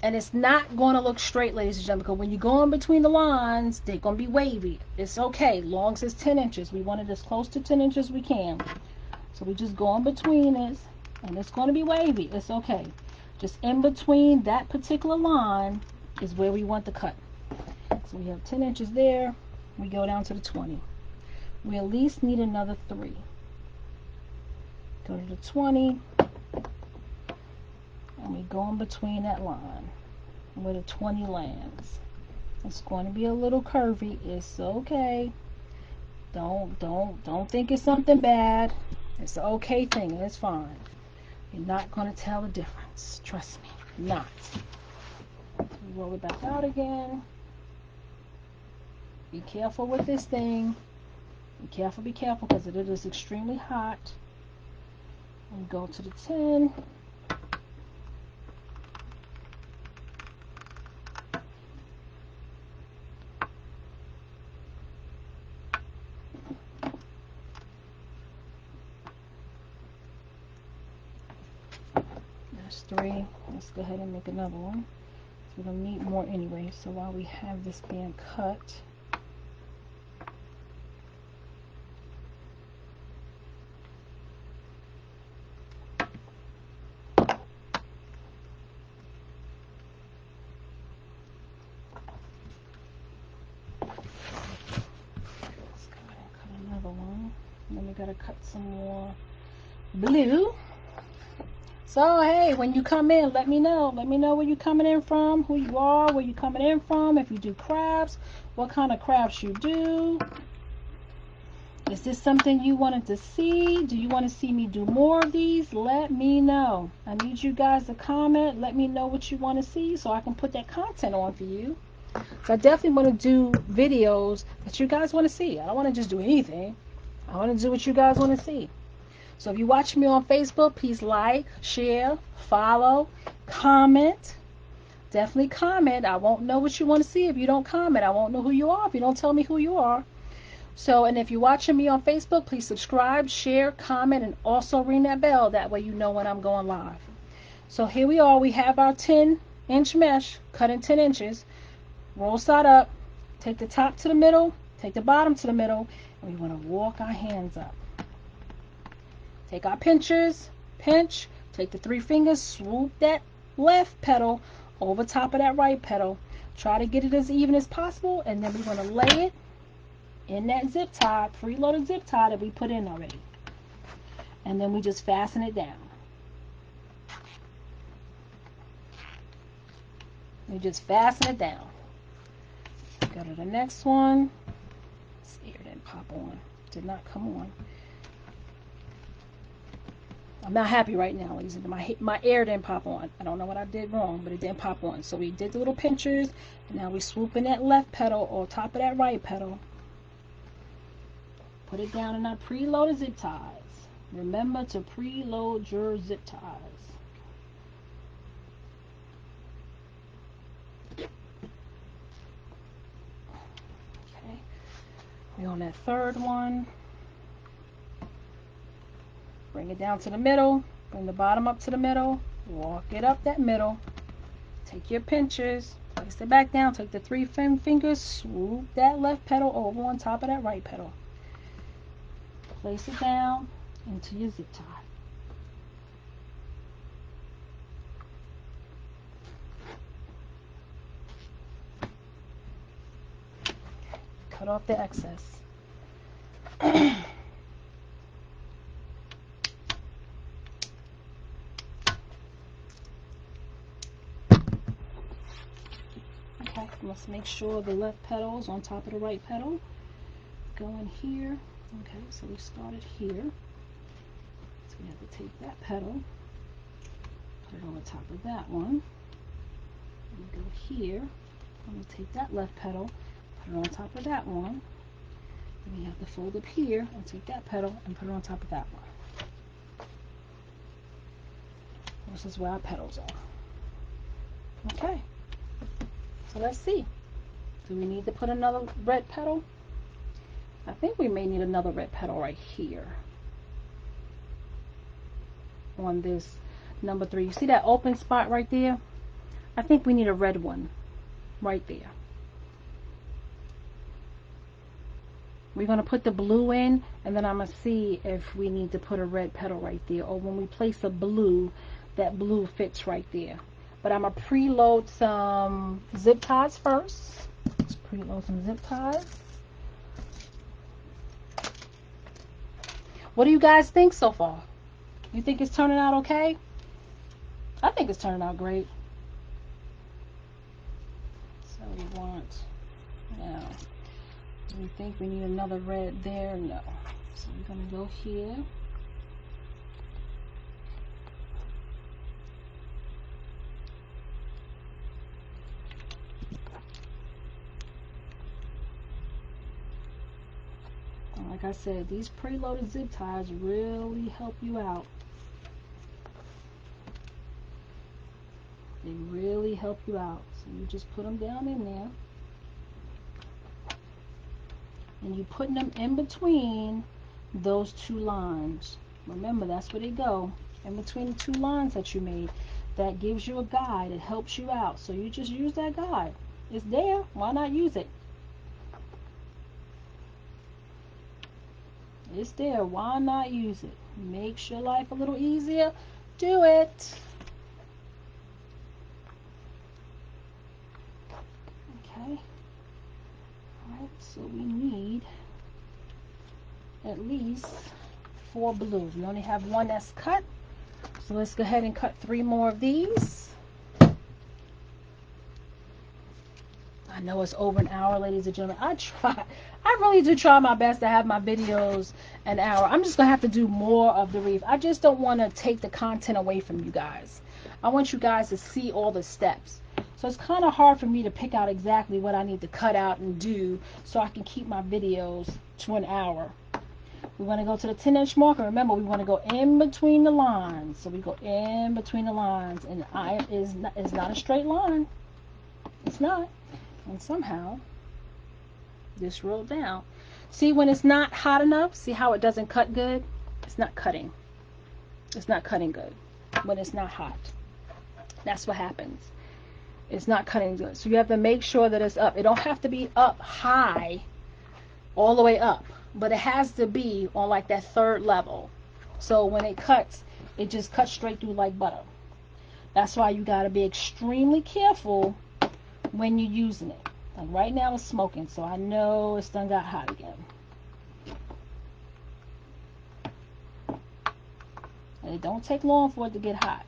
And it's not going to look straight, ladies and gentlemen, because when you go in between the lines, they're going to be wavy. It's okay, long as it's 10 inches. We want it as close to 10 inches as we can. So we just go in between this, and it's going to be wavy. It's okay. Just in between that particular line is where we want the cut. So we have 10 inches there. We go down to the 20. We at least need another 3. Go to the 20. And we go in between that line where the 20 lands. It's going to be a little curvy. It's okay. Don't think it's something bad. It's an okay thing. It's fine. You're not going to tell the difference. Trust me. You're not. Roll it back out again. Be careful with this thing. Be careful, because it is extremely hot. And go to the 10. There's 3. Let's go ahead and make another one. We don't need more anyway, so while we have this being cut, we gotta cut some more blue. So hey, when you come in, let me know. Let me know where you coming in from, who you are, where you coming in from, if you do crafts, what kind of crafts you do. Is this something you wanted to see? Do you want to see me do more of these? Let me know. I need you guys to comment. Let me know what you want to see so I can put that content on for you. So I definitely want to do videos that you guys want to see. I don't want to just do anything. I want to do what you guys want to see. So if you watch me on Facebook, please like, share, follow, comment. Definitely comment. I won't know what you want to see if you don't comment. I won't know who you are if you don't tell me who you are. So, and if you're watching me on Facebook, please subscribe, share, comment, and also ring that bell. That way you know when I'm going live. So here we are. We have our 10-inch mesh cut in 10 inches. Roll side up. Take the top to the middle. Take the bottom to the middle. And we want to walk our hands up. Take our pinchers, pinch, take the 3 fingers, swoop that left petal over top of that right petal. Try to get it as even as possible, and then we're going to lay it in that zip tie, preloaded zip tie that we put in already. And then we just fasten it down. We just fasten it down. Go to the next one. This ear didn't pop on. Did not come on. I'm not happy right now, ladies and gentlemen. My air didn't pop on. I don't know what I did wrong, but it didn't pop on. So we did the little pinchers, and now we swoop in that left petal on top of that right petal. Put it down in our preloaded zip ties. Remember to preload your zip ties. Okay, we're on that third one. Bring it down to the middle. Bring the bottom up to the middle. Walk it up that middle. Take your pinchers. Place it back down. Take the 3 fingers. Swoop that left petal over on top of that right petal. Place it down into your zip tie. Cut off the excess. Okay, let's make sure the left petal is on top of the right petal. Go in here. Okay, so we started here. So we have to take that petal, put it on the top of that one. We go here. I'm going to take that left petal, put it on top of that one. Then we have to fold up here and take that petal and put it on top of that one. This is where our petals are. Okay. So let's see. Do we need to put another red petal? I think we may need another red petal right here. On this number 3. You see that open spot right there? I think we need a red one right there. We're going to put the blue in, and then I'm going to see if we need to put a red petal right there, or when we place a blue, that blue fits right there. But I'm going to preload some zip ties first. Let's preload some zip ties. What do you guys think so far? You think it's turning out okay? I think it's turning out great. So we want, now, do we think we need another red there? No. So we're going to go here. And like I said, these preloaded zip ties really help you out. They really help you out. So you just put them down in there. And you putting them in between those 2 lines. Remember, that's where they go. In between the 2 lines that you made. That gives you a guide. It helps you out. So you just use that guide. It's there. Why not use it? It's there. Why not use it? Makes your life a little easier. Do it. Okay. Alright, so we need at least 4 blue. We only have 1 that's cut. So let's go ahead and cut 3 more of these. I know it's over an hour, ladies and gentlemen. I really do try my best to have my videos an hour. I'm just going to have to do more of the wreath. I just don't want to take the content away from you guys. I want you guys to see all the steps. So it's kind of hard for me to pick out exactly what I need to cut out and do so I can keep my videos to an hour. We want to go to the 10-inch marker. Remember, we want to go in between the lines. So we go in between the lines. And it's not a straight line. It's not. And somehow this rolled down. See, when it's not hot enough, see how it doesn't cut good? It's not cutting. It's not cutting good when it's not hot. That's what happens. It's not cutting good. So you have to make sure that it's up. It don't have to be up high all the way up, but it has to be on like that 3rd level. So when it cuts, it just cuts straight through like butter. That's why you got to be extremely careful when you're using it. Like right now it's smoking, so I know it's done got hot again. And it don't take long for it to get hot.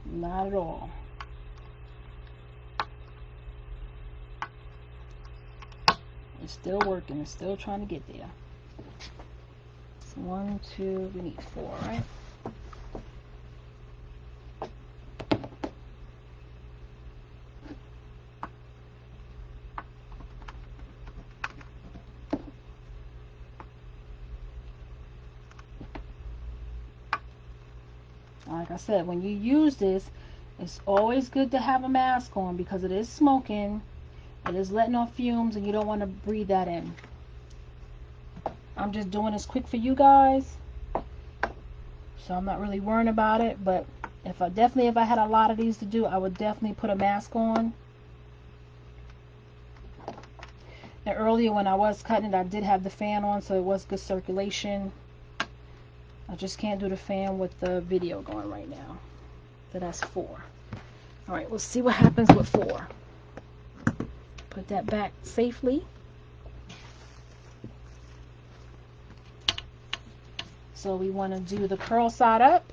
Not at all. It's still working. It's still trying to get there. It's 1, 2, we need 4, right? Like I said, when you use this, it's always good to have a mask on because it is smoking. It is letting off fumes and you don't want to breathe that in. I'm just doing this quick for you guys, so I'm not really worrying about it. But if I had a lot of these to do, I would definitely put a mask on. And earlier when I was cutting it, I did have the fan on, so it was good circulation. I just can't do the fan with the video going right now. So that's 4. Alright, we'll see what happens with 4. Put that back safely. So we want to do the curl side up.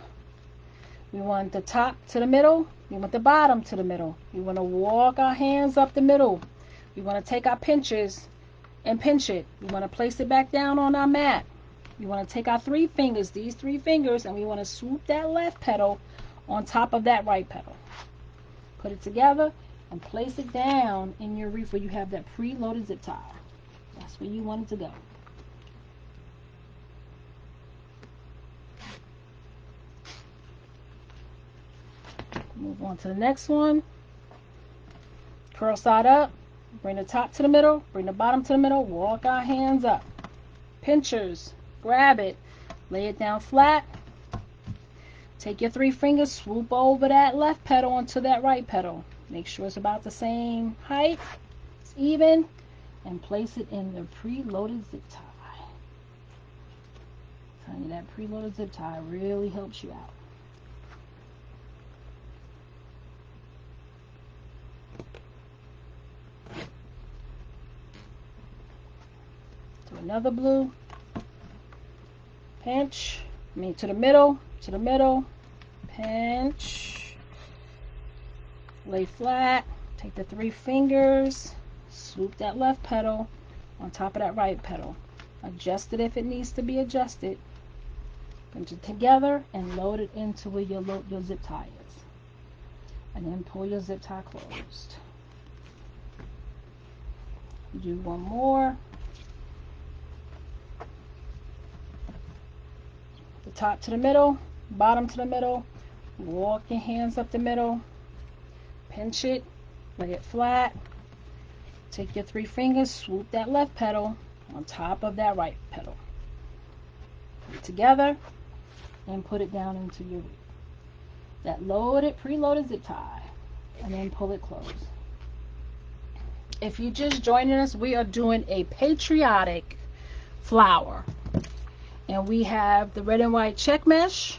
We want the top to the middle. We want the bottom to the middle. We want to walk our hands up the middle. We want to take our pinches and pinch it. We want to place it back down on our mat. We want to take our 3 fingers, these 3 fingers, and we want to swoop that left pedal on top of that right pedal. Put it together and place it down in your wreath where you have that preloaded zip tie. That's where you want it to go. Move on to the next one. Curl side up. Bring the top to the middle. Bring the bottom to the middle. Walk our hands up. Pinchers. Grab it. Lay it down flat. Take your 3 fingers. Swoop over that left pedal onto that right pedal. Make sure it's about the same height. It's even. And place it in the preloaded zip tie. Honey, that preloaded zip tie really helps you out. Another blue, pinch, to the middle, pinch, lay flat, take the 3 fingers, swoop that left pedal on top of that right pedal, adjust it if it needs to be adjusted, pinch it together and load it into where your zip tie is, and then pull your zip tie closed. Do one more. The top to the middle, bottom to the middle, walk your hands up the middle, pinch it, lay it flat, take your 3 fingers, swoop that left pedal on top of that right pedal, put it together and put it down into your that preloaded zip tie, and then pull it closed. If you're just joining us, we are doing a Patriotic flower. And we have the red and white check mesh.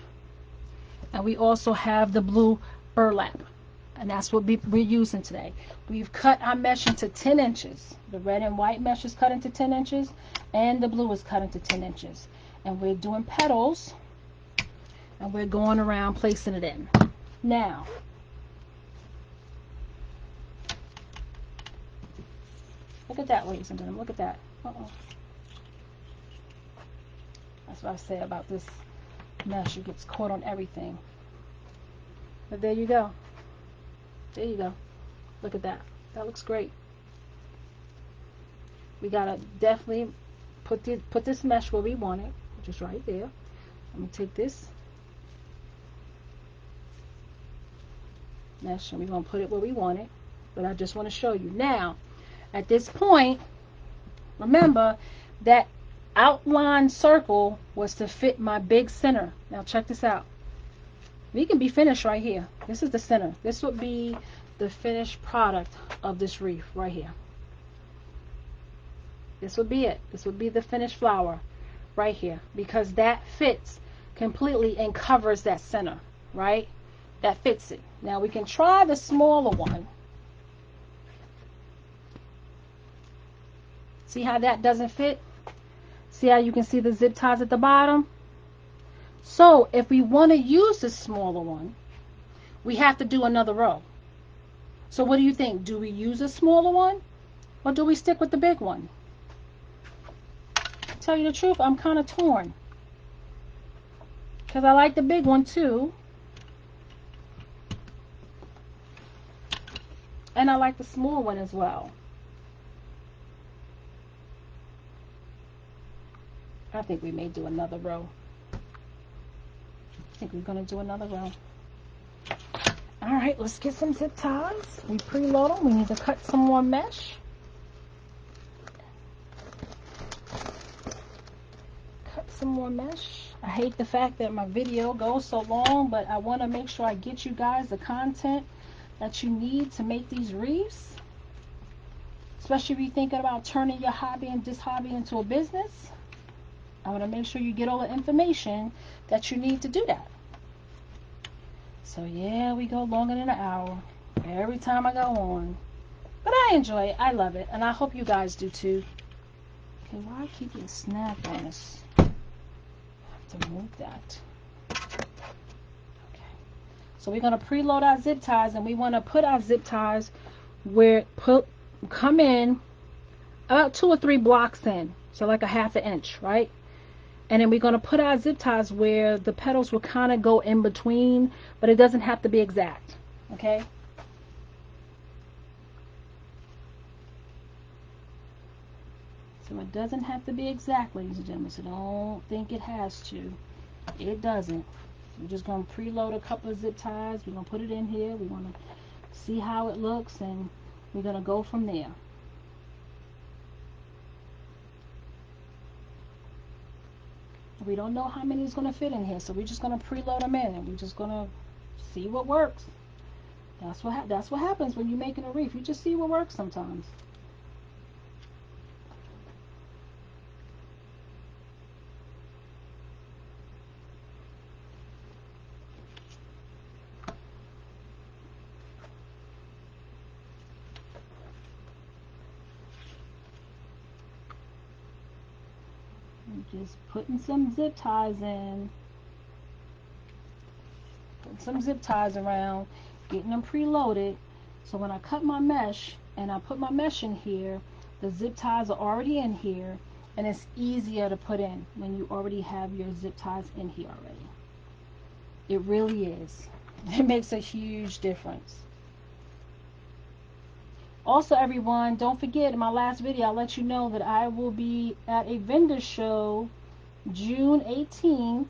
And we also have the blue burlap. And that's what we're using today. We've cut our mesh into 10 inches. The red and white mesh is cut into 10 inches, and the blue is cut into 10 inches. And we're doing petals, and we're going around placing it in. Now, look at that, ladies and gentlemen. Look at that. That's what I say about this mesh. It gets caught on everything. But there you go. There you go. Look at that. That looks great. We gotta definitely put this mesh where we want it, which is right there. Let me take this mesh and we're gonna put it where we want it. But I just want to show you now. At this point, remember that outline circle was to fit my big center. Now check this out. We can be finished right here. This is the center. This would be the finished product of this wreath right here. This would be it. This would be the finished flower right here, because that fits completely and covers that center, right? That fits it. Now we can try the smaller one. See how that doesn't fit? See how you can see the zip ties at the bottom? So if we want to use the smaller one, we have to do another row. So what do you think? Do we use a smaller one, or do we stick with the big one? Tell you the truth, I'm kind of torn, because I like the big one too, and I like the small one as well. I think we may do another row. I think we're going to do another row. Alright, let's get some zip ties. We preload them. We need to cut some more mesh. Cut some more mesh. I hate the fact that my video goes so long, but I want to make sure I get you guys the content that you need to make these wreaths. Especially if you're thinking about turning your hobby and this hobby into a business. I want to make sure you get all the information that you need to do that. So yeah, we go longer than an hour every time I go on. But I enjoy it. I love it. And I hope you guys do too. Okay, why I keep getting snapped on this? I have to move that. Okay. So we're going to preload our zip ties, and we want to put our zip ties where come in about 2 or 3 blocks in. So like a ½ inch, right? And then we're going to put our zip ties where the petals will kind of go in between, but it doesn't have to be exact. Okay? So it doesn't have to be exact, ladies and gentlemen. So don't think it has to. It doesn't. We're just going to preload a couple of zip ties. We're going to put it in here. We want to see how it looks, and we're going to go from there. We don't know how many is going to fit in here, so we're just going to preload them in, and we're just going to see what works. That's what happens when you're making a wreath. You just see what works sometimes. Just putting some zip ties in, putting some zip ties around, getting them preloaded, so when I cut my mesh and I put my mesh in here, the zip ties are already in here, and it's easier to put in when you already have your zip ties in here already. It really is. It makes a huge difference. Also, everyone, don't forget, in my last video, I let you know that I will be at a vendor show June 18th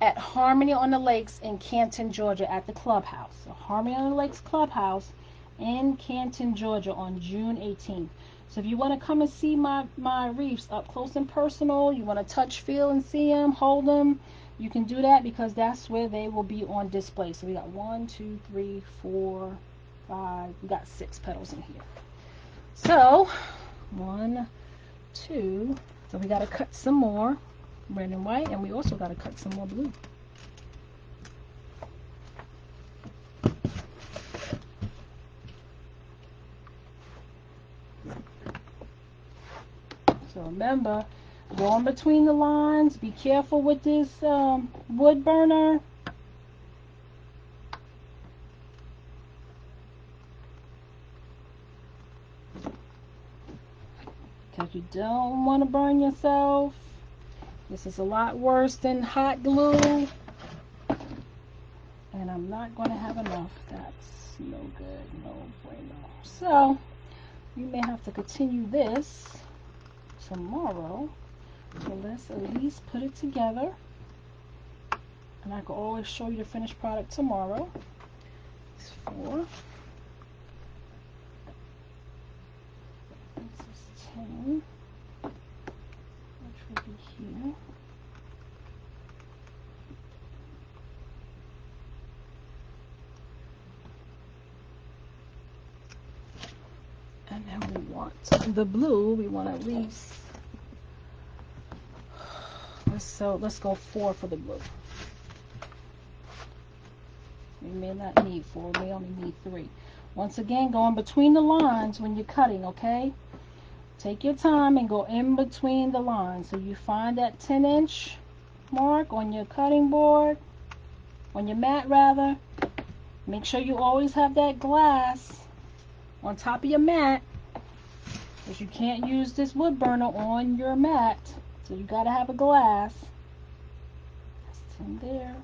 at Harmony on the Lakes in Canton, Georgia, at the Clubhouse. So Harmony on the Lakes Clubhouse in Canton, Georgia on June 18th. So if you want to come and see my wreaths up close and personal, you want to touch, feel, and see them, hold them, you can do that, because that's where they will be on display. So we got 1, 2, 3, 4, 5, we got 6 petals in here. So 1, 2, so we got to cut some more red and white, and we also got to cut some more blue. So remember, go in between the lines. Be careful with this wood burner. Because you don't want to burn yourself. This is a lot worse than hot glue. And I'm not going to have enough. That's no good. No bueno. So, we may have to continue this tomorrow. So let's at least put it together. And I can always show you the finished product tomorrow. It's 4. This is 10. Which will be here. And then we want the blue. We want at least, let's go 4 for the blue. We may not need 4. We only need 3. Once again, go in between the lines when you're cutting, okay? Take your time and go in between the lines. So you find that 10-inch mark on your cutting board, on your mat rather. Make sure you always have that glass on top of your mat, because you can't use this wood burner on your mat, so you gotta have a glass. That's 10 there.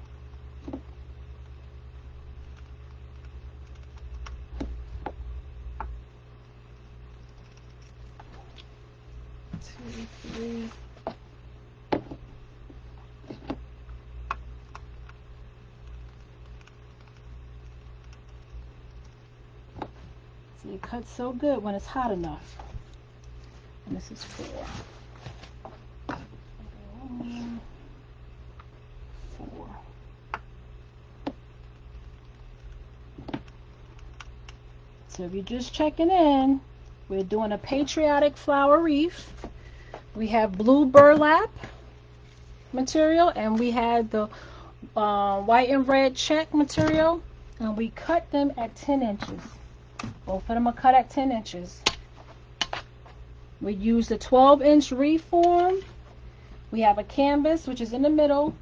Two, 3. See, it cuts so good when it's hot enough. And this is 4. 4. So if you're just checking in, we're doing a Patriotic flower wreath. We have blue burlap material, and we had the white and red check material, and we cut them at 10 inches. Both of them are cut at 10 inches. We use the 12-inch wreath form. We have a canvas, which is in the middle,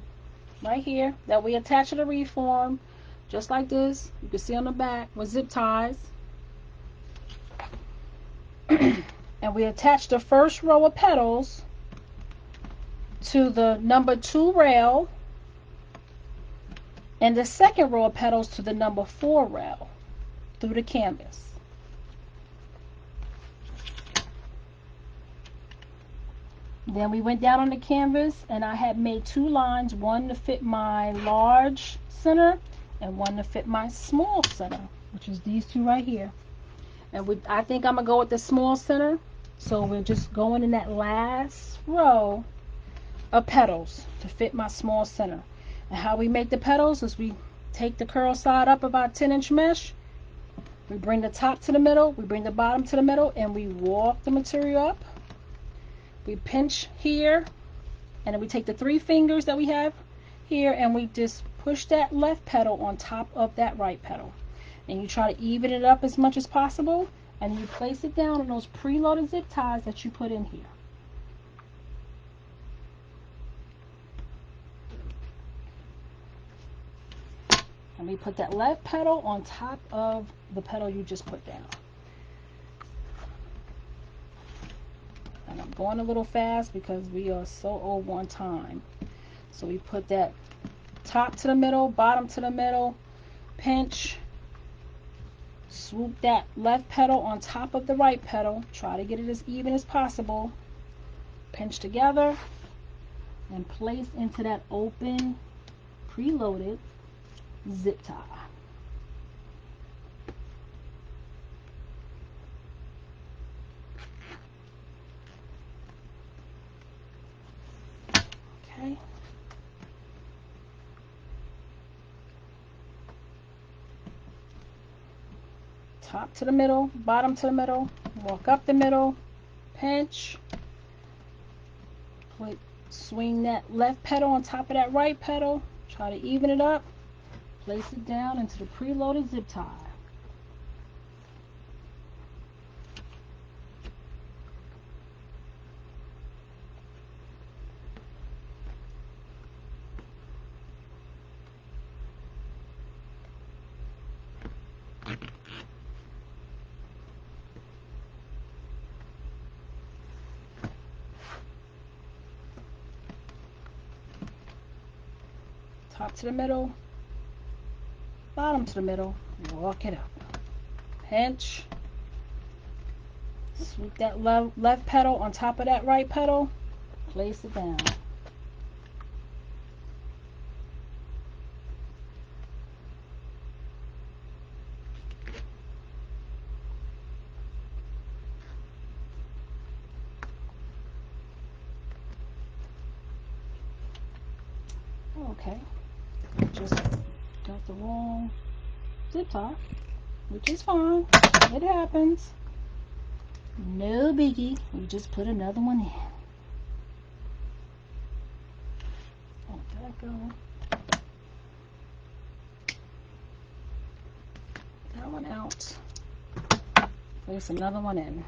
right here, that we attach to the wreath form, just like this. You can see on the back with zip ties. And we attach the first row of petals to the number 2 rail, and the second row of petals to the number 4 rail through the canvas. Then we went down on the canvas, and I had made 2 lines, one to fit my large center and one to fit my small center, which is these 2 right here. And I think I'm gonna go with the small center, so we're just going in that last row of petals to fit my small center. And how we make the petals is we take the curl side up about 10-inch mesh, we bring the top to the middle, we bring the bottom to the middle, and we walk the material up. We pinch here, and then we take the 3 fingers that we have here, and we just push that left petal on top of that right petal. And you try to even it up as much as possible, and you place it down on those preloaded zip ties that you put in here. And we put that left petal on top of the petal you just put down. And I'm going a little fast because we are so over on time. So we put that top to the middle, bottom to the middle, pinch, swoop that left petal on top of the right petal, try to get it as even as possible, pinch together, and place into that open, preloaded zip tie. Okay. Top to the middle, bottom to the middle, walk up the middle, pinch, swing that left petal on top of that right petal, try to even it up, place it down into the preloaded zip tie. top to the middle, bottom to the middle, walk it up. Pinch, swoop that left petal on top of that right petal, place it down. Okay, just got the wrong zip tie, which is fine. It happens. No biggie. We just put another one in. Let that go. That one out. Place another one in.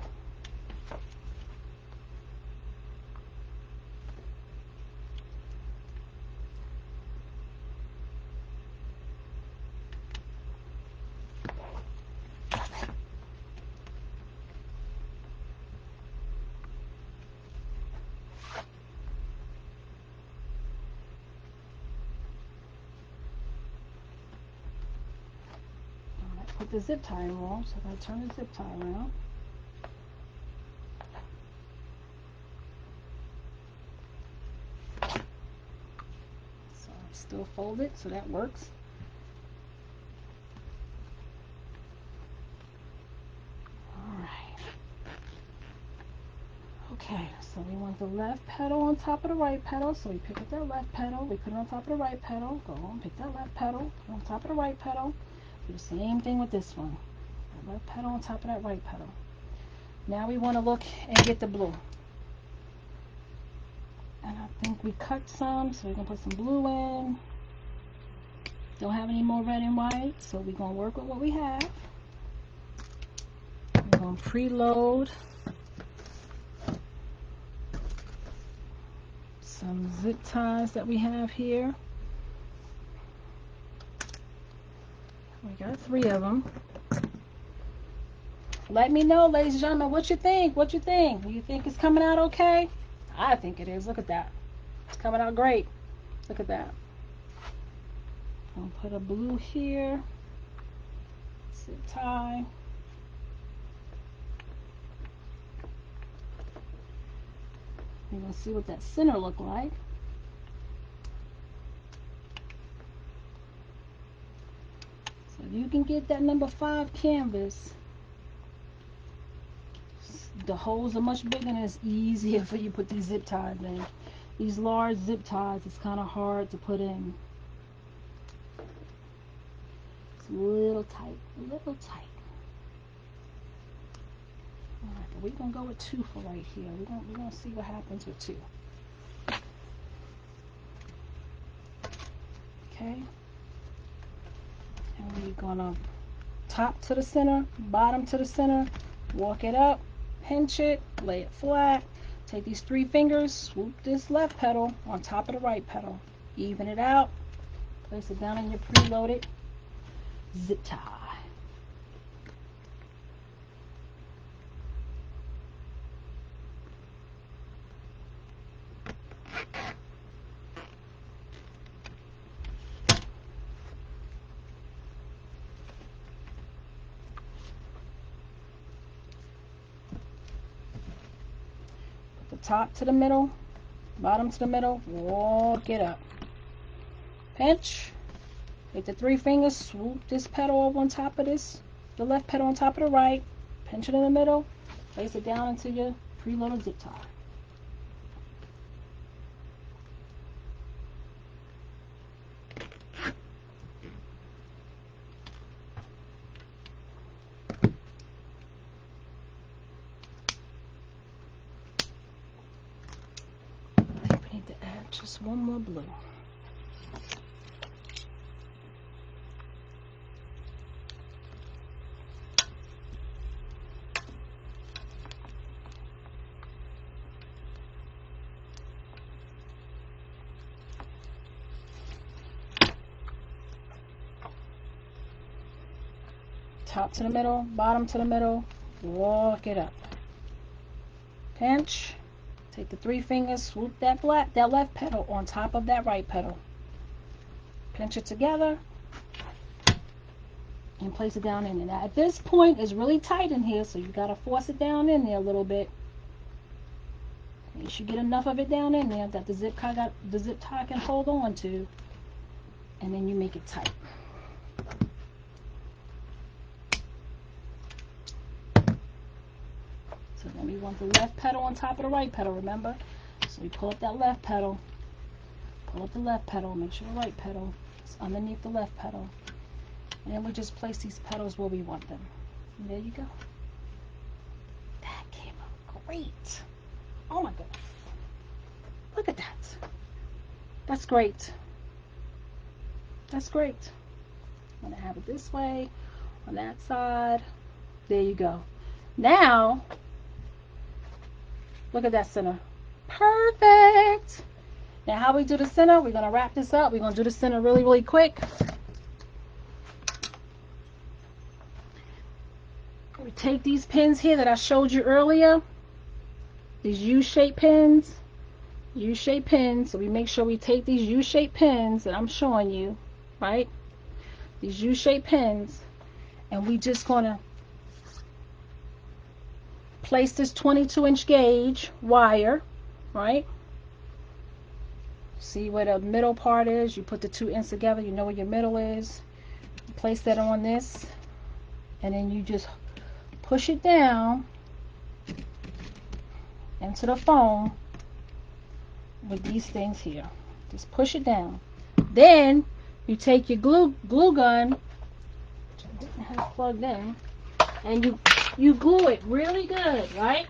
Put the zip tie wrong, so I turn the zip tie around. So I still fold it, so that works. Alright. Okay, so we want the left petal on top of the right petal, so we pick up that left petal, we put it on top of the right petal, go on, pick that left petal, put it on top of the right petal. Do the same thing with this one. The left petal on top of that right petal. Now we want to look and get the blue. And I think we cut some, so we're going to put some blue in. Don't have any more red and white, so we're going to work with what we have. We're going to preload some zip ties that we have here. We got 3 of them. Let me know, ladies and gentlemen, what you think. What you think? Do you think it's coming out okay? I think it is. Look at that. It's coming out great. Look at that. I'll put a blue here. Zip tie. You're going to see what that center look like. So if you can get that number 5 canvas, the holes are much bigger and it's easier for you to put these zip ties in. These large zip ties, it's kind of hard to put in. It's a little tight, a little tight. Alright, but we're going to go with 2 for right here. We're going to see what happens with 2. Okay. And we're going to top to the center, bottom to the center, walk it up, pinch it, lay it flat. Take these 3 fingers, swoop this left petal on top of the right petal. Even it out. Place it down in your preloaded zip tie. Put the top to the middle, bottom to the middle, walk it up. Pinch. Take the 3 fingers, swoop this petal over on top of this, the left petal on top of the right, pinch it in the middle, place it down into your preloaded zip tie. I think we need to add just 1 more blue. Top to the middle, bottom to the middle, walk it up. Pinch. Take the 3 fingers, swoop that left petal on top of that right petal. Pinch it together and place it down in there. Now at this point it's really tight in here, so you gotta force it down in there a little bit. You should get enough of it down in there that the zip tie can hold on to, and then you make it tight. So then we want the left pedal on top of the right pedal, remember? So we pull up that left pedal, pull up the left pedal, make sure the right pedal is underneath the left pedal. And then we just place these pedals where we want them. And there you go. That came out great. Oh my goodness. Look at that. That's great. That's great. I'm going to have it this way, on that side. There you go. Now, look at that center. Perfect. Now how we do the center, we're going to wrap this up. We're going to do the center really, really quick. We take these pins here that I showed you earlier. These U-shaped pins. U-shaped pins. So we make sure we take these U-shaped pins that I'm showing you, right? These U-shaped pins. And we just going to place this 22-inch gauge wire, right? See where the middle part is. You put the two ends together. You know where your middle is. Place that on this. And then you just push it down into the foam with these things here. Just push it down. Then you take your glue gun, which I didn't have plugged in, and you glue it really good, right?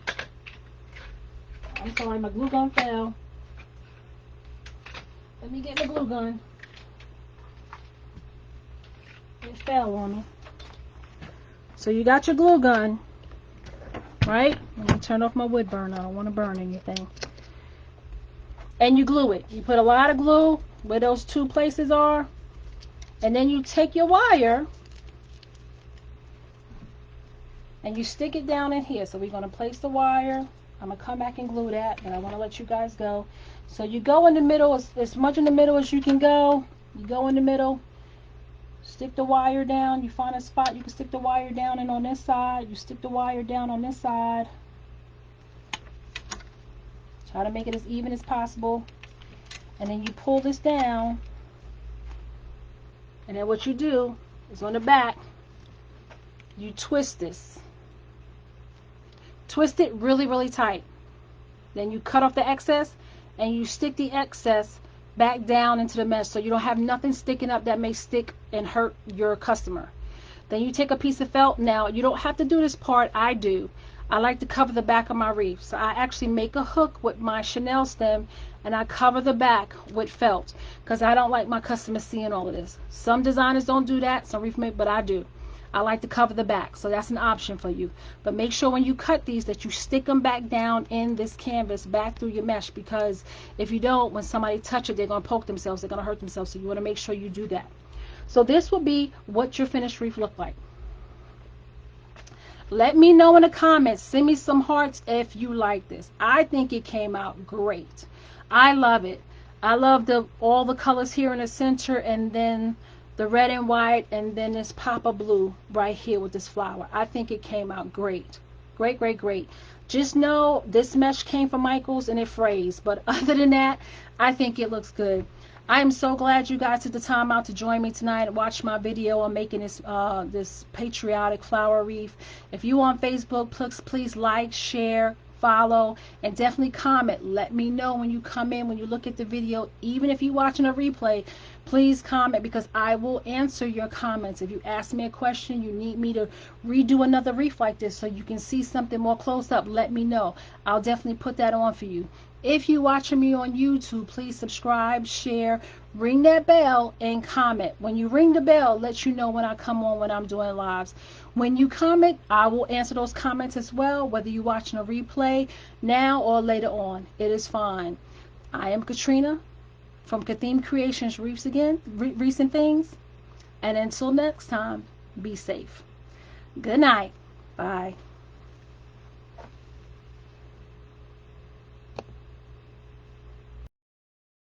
I'm sorry, my glue gun fell. Let me get my glue gun. It fell on me. So you got your glue gun, right? Let me turn off my wood burner. I don't want to burn anything. And you glue it. You put a lot of glue where those two places are. And then you take your wire and you stick it down in here. So we're going to place the wire. I'm going to come back and glue that, but I want to let you guys go. So you go in the middle, as much in the middle as you can go. You go in the middle. Stick the wire down. You find a spot you can stick the wire down, and on this side you stick the wire down on this side. Try to make it as even as possible, and then you pull this down, and then what you do is on the back you twist this. Twist it really, really tight. Then you cut off the excess and you stick the excess back down into the mesh so you don't have nothing sticking up that may stick and hurt your customer. Then you take a piece of felt. Now you don't have to do this part. I do. I like to cover the back of my wreath, so I actually make a hook with my Chanel stem and I cover the back with felt because I don't like my customers seeing all of this. Some designers don't do that, some wreath make, but I do. I like to cover the back, so that's an option for you. But make sure when you cut these that you stick them back down in this canvas, back through your mesh, because if you don't, when somebody touch it, they're going to poke themselves, they're going to hurt themselves, so you want to make sure you do that. So this will be what your finished wreath look like. Let me know in the comments. Send me some hearts if you like this. I think it came out great. I love it. I love all the colors here in the center, and then the red and white, and then this pop of blue right here with this flower. I think it came out great. Great, great, great. Just know this mesh came from Michaels and it phrased. But other than that, I think it looks good. I am so glad you guys took the time out to join me tonight and watch my video on making this this patriotic flower wreath. If you on Facebook, please like, share, follow, and definitely comment. Let me know when you come in, when you look at the video. Even if you're watching a replay, please comment, because I will answer your comments. If you ask me a question, you need me to redo another wreath like this so you can see something more close up, let me know. I'll definitely put that on for you. If you're watching me on YouTube, please subscribe, share, ring that bell, and comment. When you ring the bell, it lets you know when I come on, when I'm doing lives. When you comment, I will answer those comments as well, whether you're watching a replay now or later on. It is fine. I am Katrina from Kathleen Creations Wreaths again, Recent Things. And until next time, be safe. Good night. Bye.